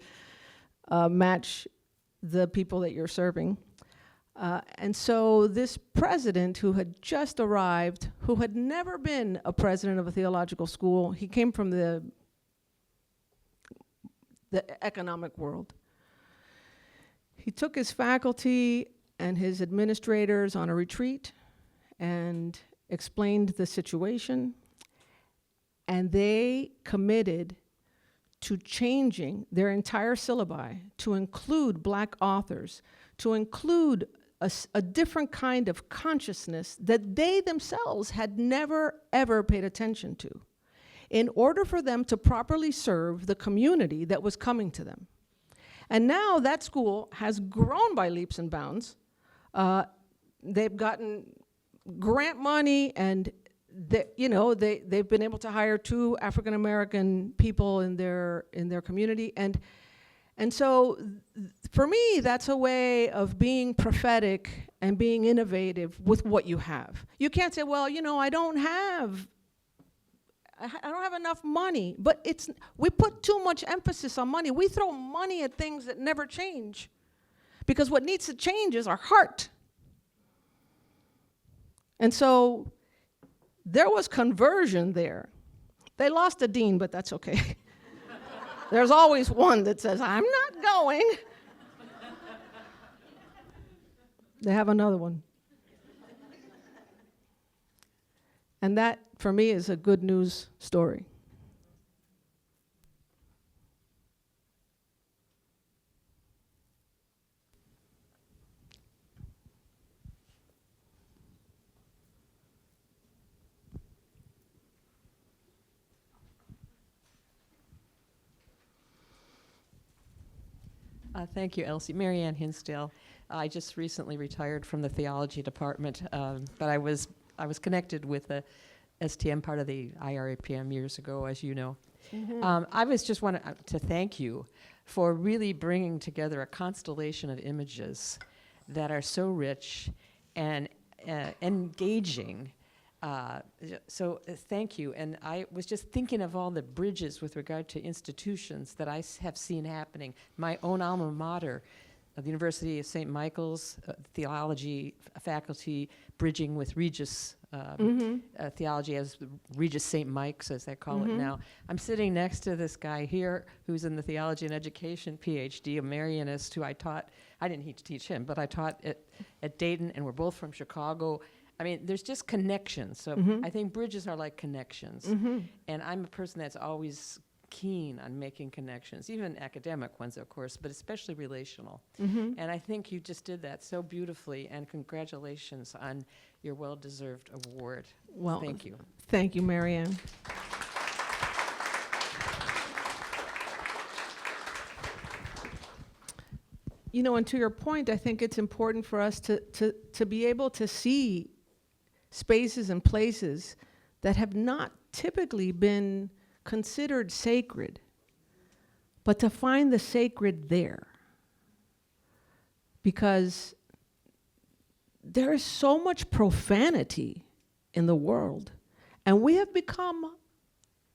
match the people that you're serving. And so this president who had just arrived, who had never been a president of a theological school, he came from the economic world. He took his faculty and his administrators on a retreat and explained the situation, and they committed to changing their entire syllabi to include black authors, to include a different kind of consciousness that they themselves had never, ever paid attention to, in order for them to properly serve the community that was coming to them. And now that school has grown by leaps and bounds. They've gotten grant money, and they've been able to hire 2 African American people in their community, and so for me, that's a way of being prophetic and being innovative with what you have. You can't say, well, I don't have enough money, but we put too much emphasis on money. We throw money at things that never change, because what needs to change is our heart. And so there was conversion there. They lost a dean, but that's okay. There's always one that says, I'm not going. They have another one. And that, for me, is a good news story. Thank you, Elsie. Mary Ann Hinsdale. I just recently retired from the theology department, but I was connected with the STM part of the IRAPM years ago, as you know. I was just wanted to thank you for really bringing together a constellation of images that are so rich and engaging. So thank you. And I was just thinking of all the bridges with regard to institutions that I have seen happening. My own alma mater, the University of St. Michael's, Theology faculty bridging with Regis Theology as Regis St. Mike's, as they call it now. I'm sitting next to this guy here who's in the Theology and Education PhD, a Marianist who I didn't teach him, but I taught at Dayton, and we're both from Chicago. I mean, there's just connections. So I think bridges are like connections. And I'm a person that's always keen on making connections, even academic ones, of course, but especially relational. And I think you just did that so beautifully, and congratulations on your well-deserved award. Well, thank you. Thank you, Marianne. You know, and to your point, I think it's important for us to be able to see spaces and places that have not typically been considered sacred, but to find the sacred there. Because there is so much profanity in the world, and we have become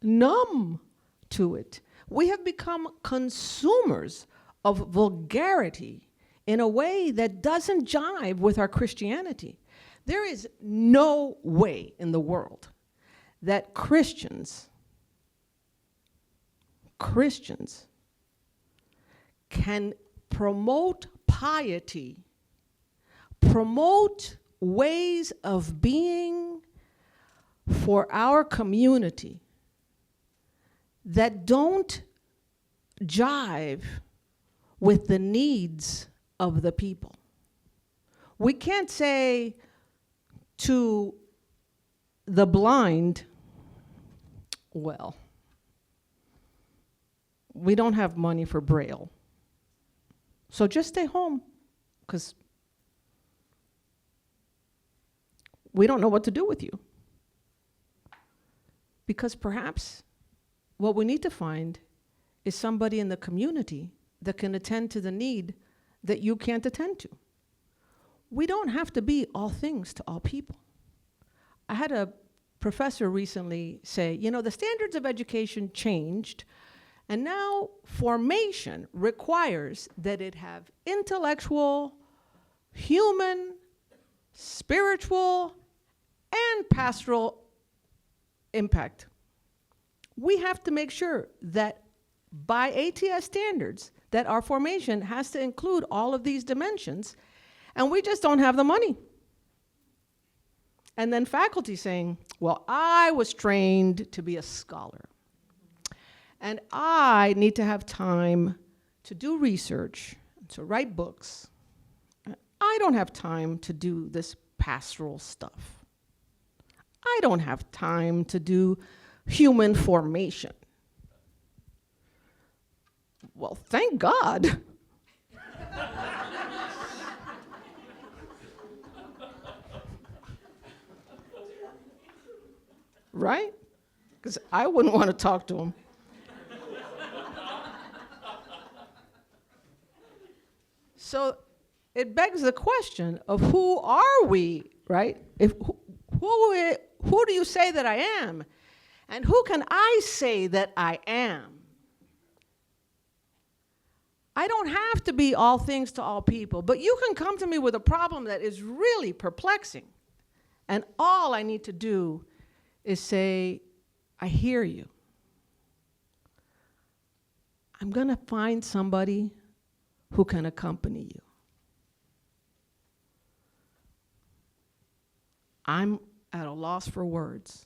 numb to it. We have become consumers of vulgarity in a way that doesn't jive with our Christianity. There is no way in the world that Christians can promote piety, promote ways of being for our community that don't jive with the needs of the people. We can't say to the blind, well, we don't have money for Braille, so just stay home, because we don't know what to do with you. Because perhaps what we need to find is somebody in the community that can attend to the need that you can't attend to. We don't have to be all things to all people. I had a professor recently say, you know, the standards of education changed, and now formation requires that it have intellectual, human, spiritual, and pastoral impact. We have to make sure that by ATS standards, that our formation has to include all of these dimensions, and we just don't have the money. And then faculty saying, well, I was trained to be a scholar, and I need to have time to do research, to write books. I don't have time to do this pastoral stuff. I don't have time to do human formation. Well, thank God. Right? Because I wouldn't want to talk to him. So it begs the question of who are we, right? Who do you say that I am? And who can I say that I am? I don't have to be all things to all people, but you can come to me with a problem that is really perplexing. And all I need to do is say, I hear you. I'm going to find somebody who can accompany you. I'm at a loss for words,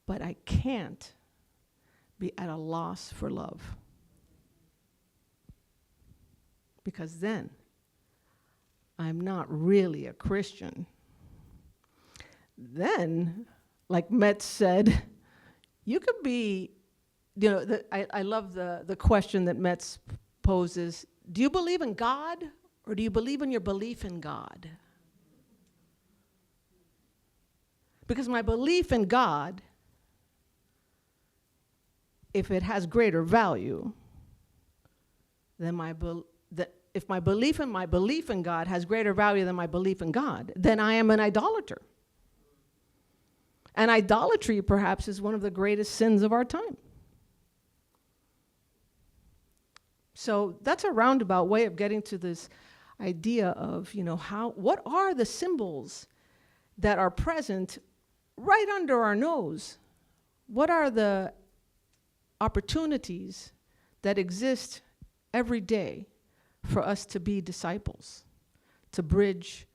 but I can't be at a loss for love. Because then I'm not really a Christian. Then, like Metz said, you could be I love the question that Metz poses. Do you believe in God, or do you believe in your belief in God? Because my belief in God, if it has greater value than if my belief in God has greater value than my belief in God, then I am an idolater. And idolatry, perhaps, is one of the greatest sins of our time. So that's a roundabout way of getting to this idea of, what are the symbols that are present right under our nose? What are the opportunities that exist every day for us to be disciples, to bridge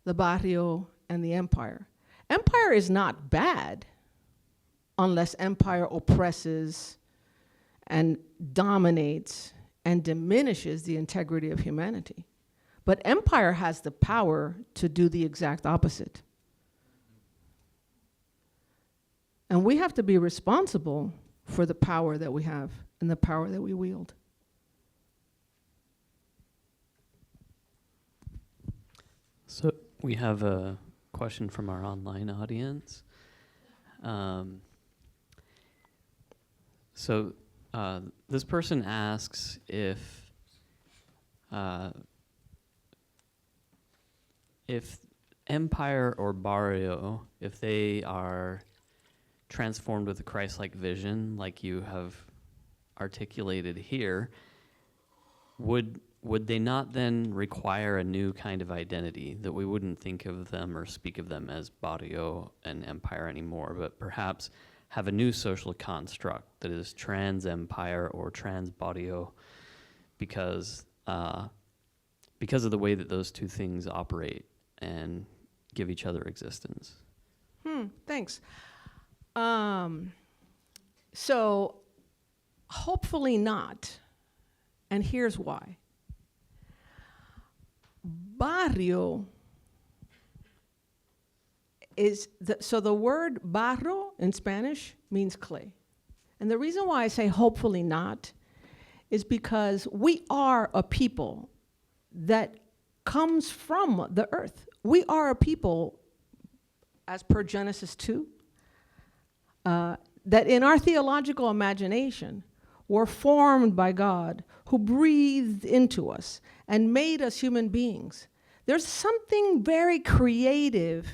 the barrio and the empire? Empire is not bad unless empire oppresses and dominates and diminishes the integrity of humanity. But empire has the power to do the exact opposite. And we have to be responsible for the power that we have and the power that we wield. So we have a question from our online audience. This person asks if empire or barrio, if they are transformed with a Christ-like vision, like you have articulated here, would they not then require a new kind of identity, that we wouldn't think of them or speak of them as barrio and empire anymore, but perhaps have a new social construct that is trans-empire or trans-barrio because of the way that those two things operate and give each other existence? Thanks. So hopefully not, and here's why. Barrio is, the word barro in Spanish means clay. And the reason why I say hopefully not is because we are a people that comes from the earth. We are a people, as per Genesis 2, that in our theological imagination were formed by God, who breathed into us and made us human beings. There's something very creative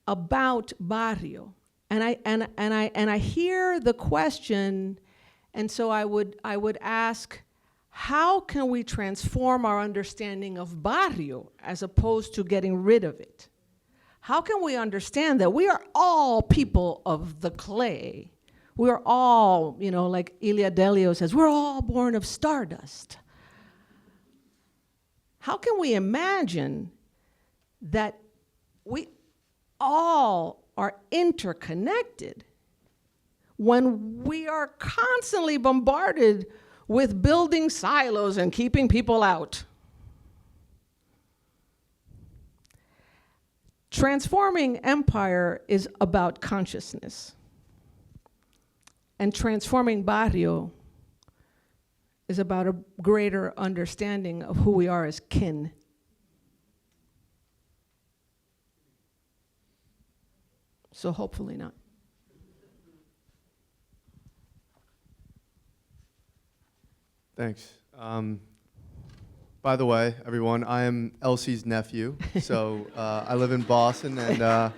about barrio, and I hear the question, and so I would ask, how can we transform our understanding of barrio as opposed to getting rid of it? How can we understand that we are all people of the clay? We're all, like Ilia Delio says, we're all born of stardust. How can we imagine that we all are interconnected when we are constantly bombarded with building silos and keeping people out? Transforming empire is about consciousness. And transforming barrio is about a greater understanding of who we are as kin. So hopefully not. Thanks. By the way, everyone, I am Elsie's nephew, so I live in Boston, and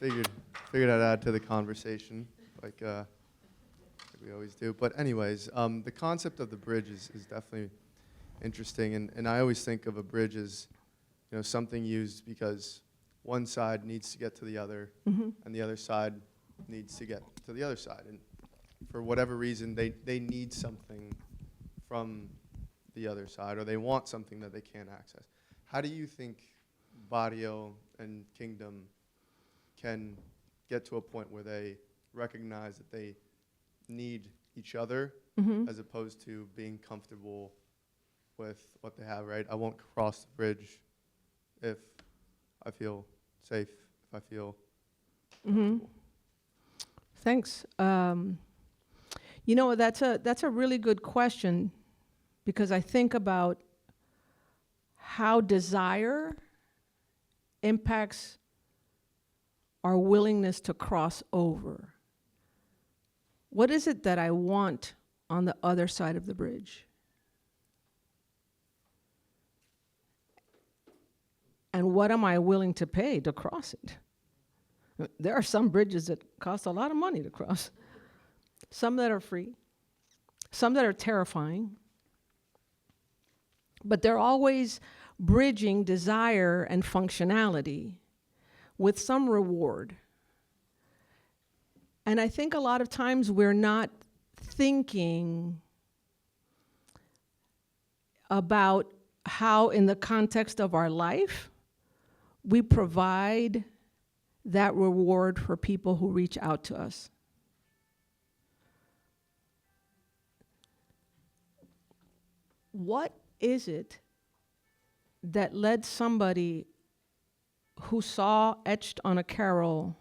figured I'd add to the conversation, like we always do. But anyways, the concept of the bridge is definitely interesting, and I always think of a bridge as something used because one side needs to get to the other, and the other side needs to get to the other side, and for whatever reason, they need something from the other side, or they want something that they can't access. How do you think barrio and kingdom can get to a point where they recognize that they need each other as opposed to being comfortable with what they have, right? I won't cross the bridge if I feel safe, if I feel comfortable. Thanks. You know, that's a really good question, because I think about how desire impacts our willingness to cross over. What is it that I want on the other side of the bridge? And what am I willing to pay to cross it? There are some bridges that cost a lot of money to cross. Some that are free, some that are terrifying, but they're always bridging desire and functionality with some reward. And I think a lot of times we're not thinking about how, in the context of our life, we provide that reward for people who reach out to us. What is it that led somebody who saw etched on a carol,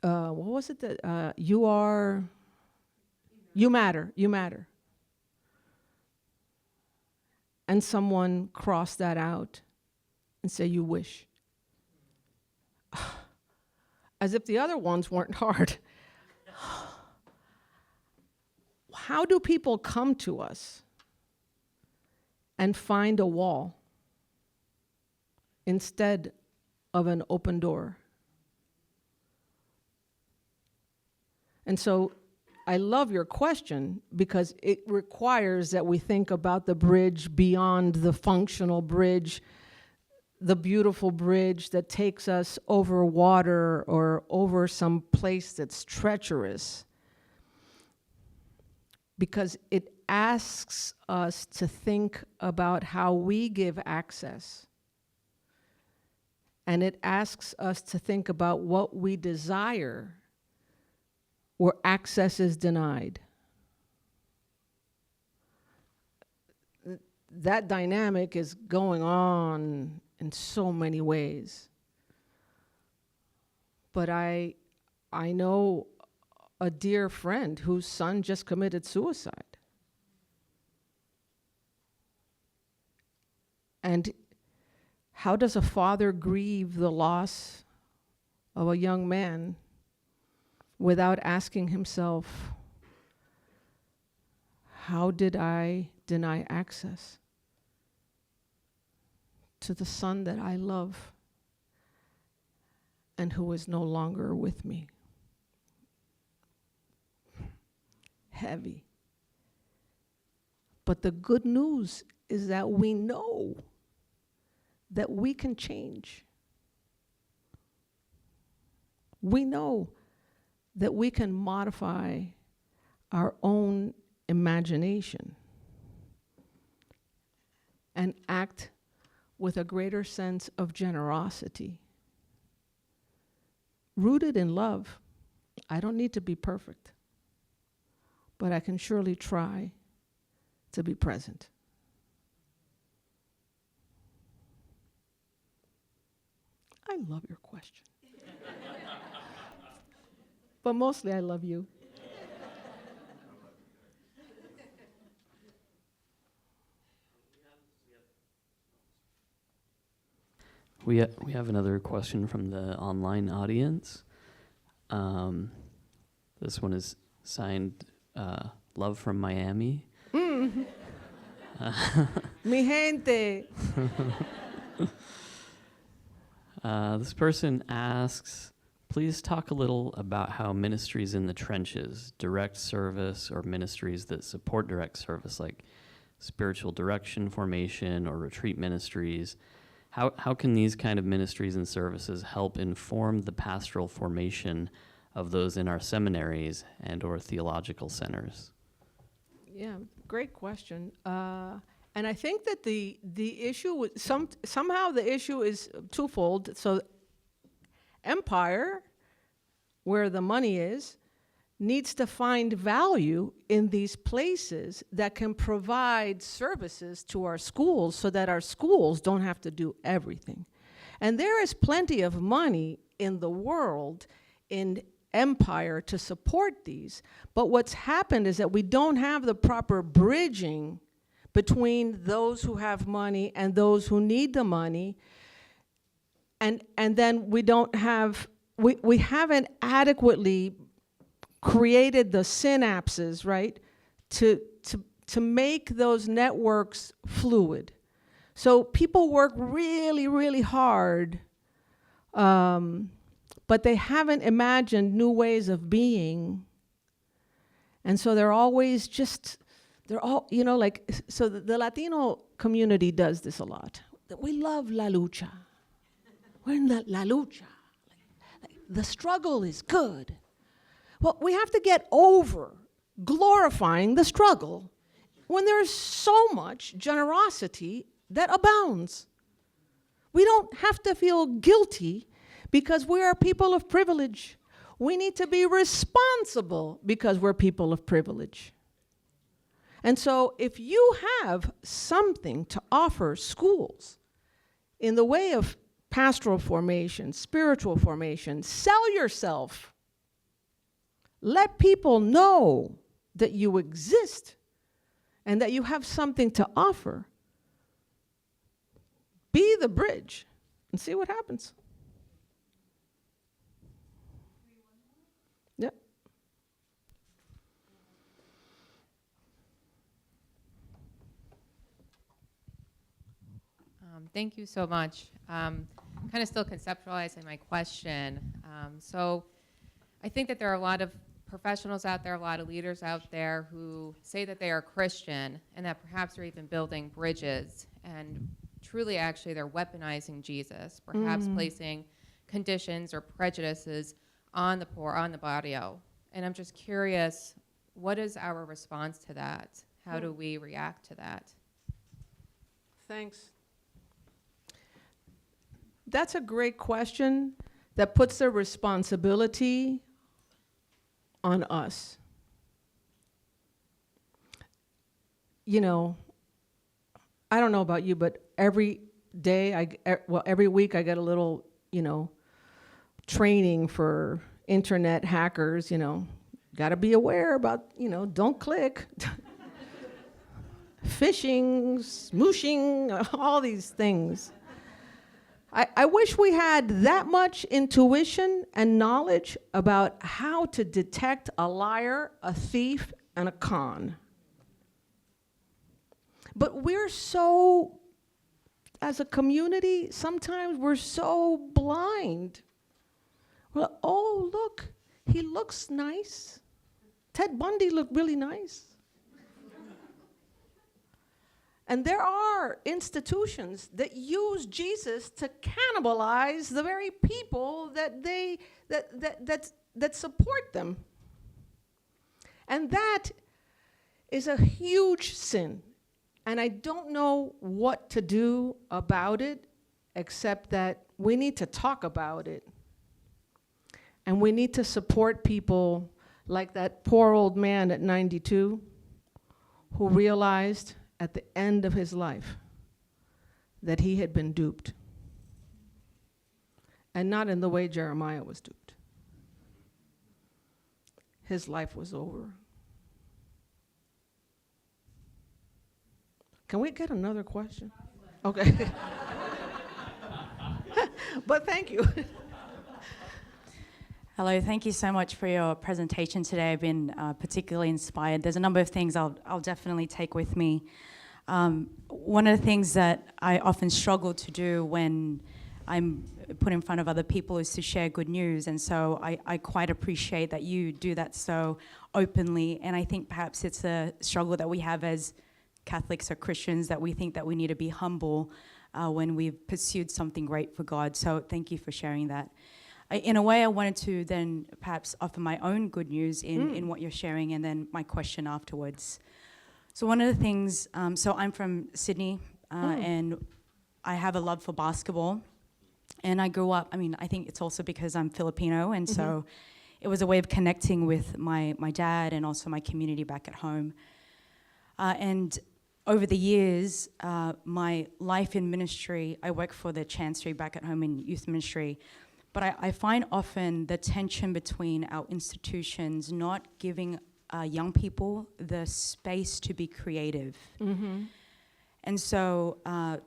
what was it that, you matter. And someone crossed that out and say, you wish. As if the other ones weren't hard. How do people come to us and find a wall instead of an open door? And so I love your question, because it requires that we think about the bridge beyond the functional bridge, the beautiful bridge that takes us over water or over some place that's treacherous. Because it asks us to think about how we give access. And it asks us to think about what we desire where access is denied. That dynamic is going on in so many ways. But I know a dear friend whose son just committed suicide. And how does a father grieve the loss of a young man without asking himself, how did I deny access to the son that I love and who is no longer with me? Heavy. But the good news is that we know that we can change. We know that we can modify our own imagination and act with a greater sense of generosity. Rooted in love. I don't need to be perfect, but I can surely try to be present. I love your question. But mostly I love you. We have another question from the online audience. This one is signed Love from Miami. Mi gente. This person asks, please talk a little about how ministries in the trenches, direct service, or ministries that support direct service, like spiritual direction formation or retreat ministries, how can these kind of ministries and services help inform the pastoral formation of those in our seminaries and or theological centers? Yeah, great question. And I think that the issue, somehow the issue is twofold. So empire, where the money is, needs to find value in these places that can provide services to our schools so that our schools don't have to do everything. And there is plenty of money in the world in empire to support these. But what's happened is that we don't have the proper bridging between those who have money and those who need the money. And then we don't have, we haven't adequately created the synapses, right, to make those networks fluid. So people work really, really hard, but they haven't imagined new ways of being. And so they're always just, they're all, you know, like, so the Latino community does this a lot. We love la lucha. We're in la lucha. Like, the struggle is good. Well, we have to get over glorifying the struggle when there's so much generosity that abounds. We don't have to feel guilty because we are people of privilege. We need to be responsible because we're people of privilege. And so if you have something to offer schools in the way of pastoral formation, spiritual formation, sell yourself. Let people know that you exist and that you have something to offer. Be the bridge and see what happens. Yep. Thank you so much. Kind of still conceptualizing my question. So I think that there are a lot of professionals out there, a lot of leaders out there who say that they are Christian and that perhaps they're even building bridges, and truly actually they're weaponizing Jesus, perhaps placing conditions or prejudices on the poor, on the Barrio. And I'm just curious, what is our response to that? How do we react to that? Thanks. That's a great question that puts the responsibility on us. You know, I don't know about you, but every day, every week I get a little, you know, training for internet hackers, you know. Got to be aware about, you know, don't click. Phishing, smooshing, all these things. I wish we had that much intuition and knowledge about how to detect a liar, a thief, and a con. But we're so, as a community, sometimes we're so blind. Well, oh, look, he looks nice. Ted Bundy looked really nice. And there are institutions that use Jesus to cannibalize the very people that support them. And that is a huge sin. And I don't know what to do about it, except that we need to talk about it. And we need to support people like that poor old man at 92 who realized at the end of his life that he had been duped. And not in the way Jeremiah was duped. His life was over. Can we get another question? Okay. But thank you. Hello, thank you so much for your presentation today. I've been particularly inspired. There's a number of things I'll definitely take with me. One of the things that I often struggle to do when I'm put in front of other people is to share good news, and so I quite appreciate that you do that so openly, and I think perhaps it's a struggle that we have as Catholics or Christians, that we think that we need to be humble when we've pursued something great for God, so thank you for sharing that. In a way, I wanted to then perhaps offer my own good news in what you're sharing, and then my question afterwards. So one of the things, so I'm from Sydney, and I have a love for basketball. And I grew up, I mean, I think it's also because I'm Filipino, and so it was a way of connecting with my dad and also my community back at home. And over the years, my life in ministry, I work for the Chancery back at home in youth ministry, But I find often the tension between our institutions not giving young people the space to be creative. And so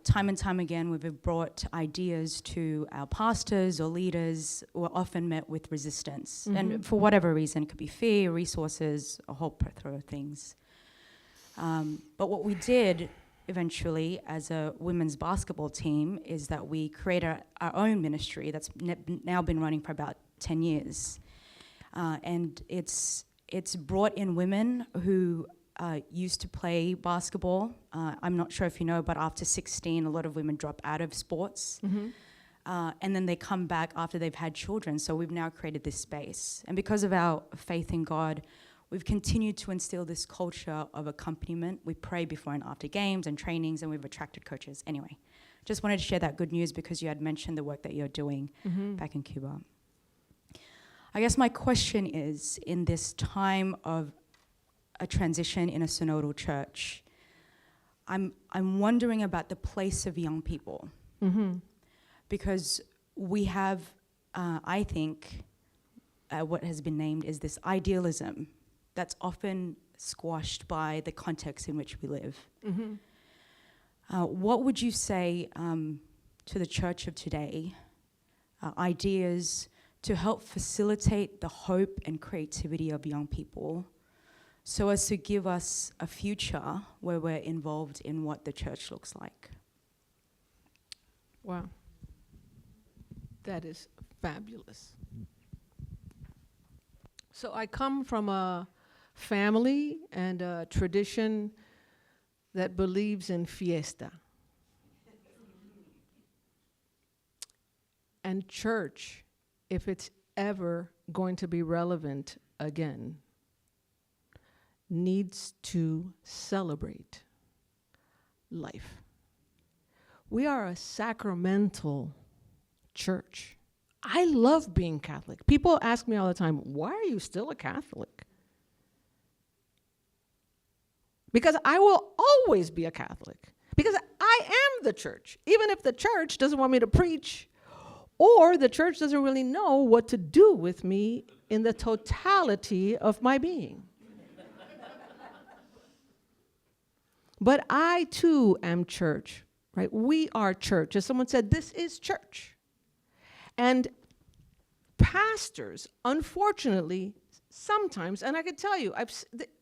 time and time again, we've brought ideas to our pastors or leaders who are often met with resistance. And for whatever reason, it could be fear, resources, a whole plethora of things. But what we did eventually as a women's basketball team is that we created our own ministry that's now been running for about 10 years. And it's brought in women who used to play basketball. I'm not sure if you know, but after 16, a lot of women drop out of sports. And then they come back after they've had children. So we've now created this space. And because of our faith in God, we've continued to instill this culture of accompaniment. We pray before and after games and trainings, and we've attracted coaches. Anyway, just wanted to share that good news because you had mentioned the work that you're doing back in Cuba. I guess my question is, in this time of a transition in a synodal church, I'm wondering about the place of young people. Because we have, I think, what has been named is this idealism that's often squashed by the context in which we live. What would you say to the church of today, ideas to help facilitate the hope and creativity of young people so as to give us a future where we're involved in what the church looks like? Wow. That is fabulous. So I come from a family and a tradition that believes in fiesta. And church, if it's ever going to be relevant again, needs to celebrate life. We are a sacramental church. I love being Catholic. People ask me all the time, why are you still a Catholic? Because I will always be a Catholic. Because I am the church. Even if the church doesn't want me to preach, or the church doesn't really know what to do with me in the totality of my being. But I too am church, right? We are church. As someone said, this is church. And pastors, unfortunately, sometimes, and I can tell you,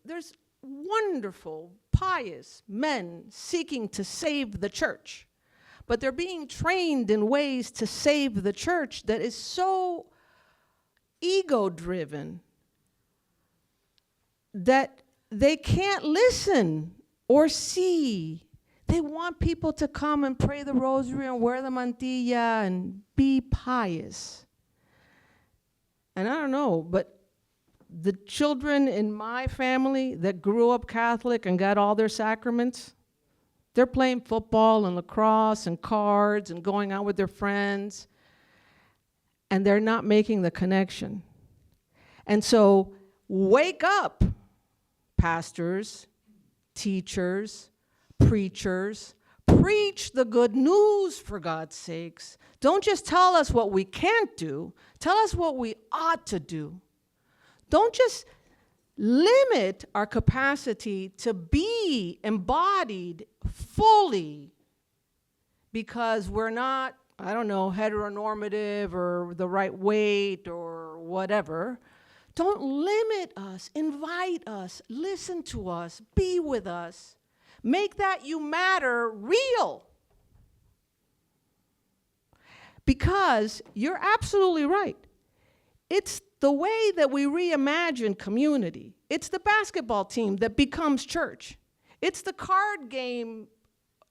there's wonderful, pious men seeking to save the church, but they're being trained in ways to save the church that is so ego-driven that they can't listen or see. They want people to come and pray the rosary and wear the mantilla and be pious. And I don't know, but the children in my family that grew up Catholic and got all their sacraments, they're playing football and lacrosse and cards and going out with their friends, and they're not making the connection. And so wake up, pastors, teachers, preachers, preach the good news, for God's sakes. Don't just tell us what we can't do. Tell us what we ought to do. Don't just limit our capacity to be embodied fully because we're not, I don't know, heteronormative or the right weight or whatever. Don't limit us. Invite us. Listen to us. Be with us. Make that you matter real. Because you're absolutely right. It's the way that we reimagine community. It's the basketball team that becomes church. It's the card game,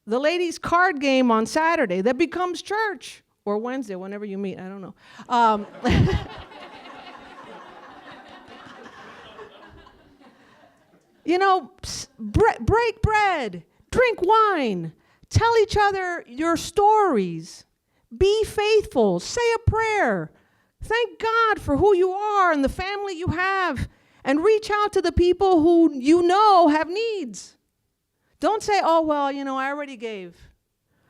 the ladies' card game on Saturday that becomes church. Or Wednesday, whenever you meet, I don't know. You know, break bread, drink wine, tell each other your stories, be faithful, say a prayer, thank God for who you are and the family you have, and reach out to the people who you know have needs. Don't say, oh, well, you know, I already gave.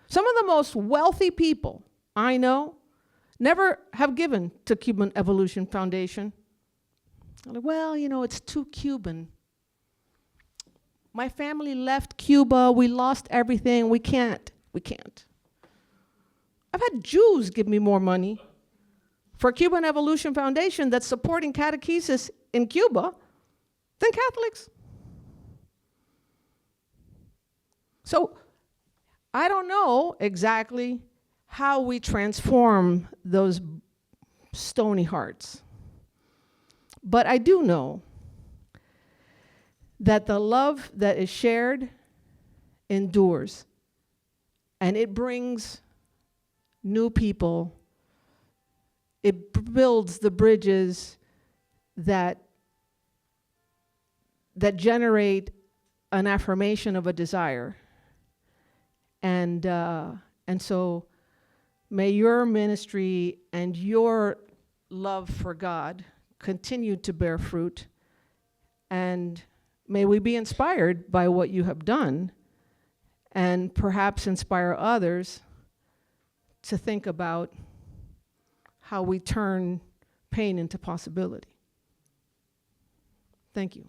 Some of the most wealthy people I know never have given to Cuban Evolution Foundation. I'm like, well, it's too Cuban. My family left Cuba. We lost everything. We can't. I've had Jews give me more money for Cuban Evolution Foundation that's supporting catechesis in Cuba than Catholics. So I don't know exactly how we transform those stony hearts. But I do know that the love that is shared endures, and it brings new people. It builds the bridges that generate an affirmation of a desire. And so may your ministry and your love for God continue to bear fruit, and may we be inspired by what you have done, and perhaps inspire others to think about how we turn pain into possibility. Thank you.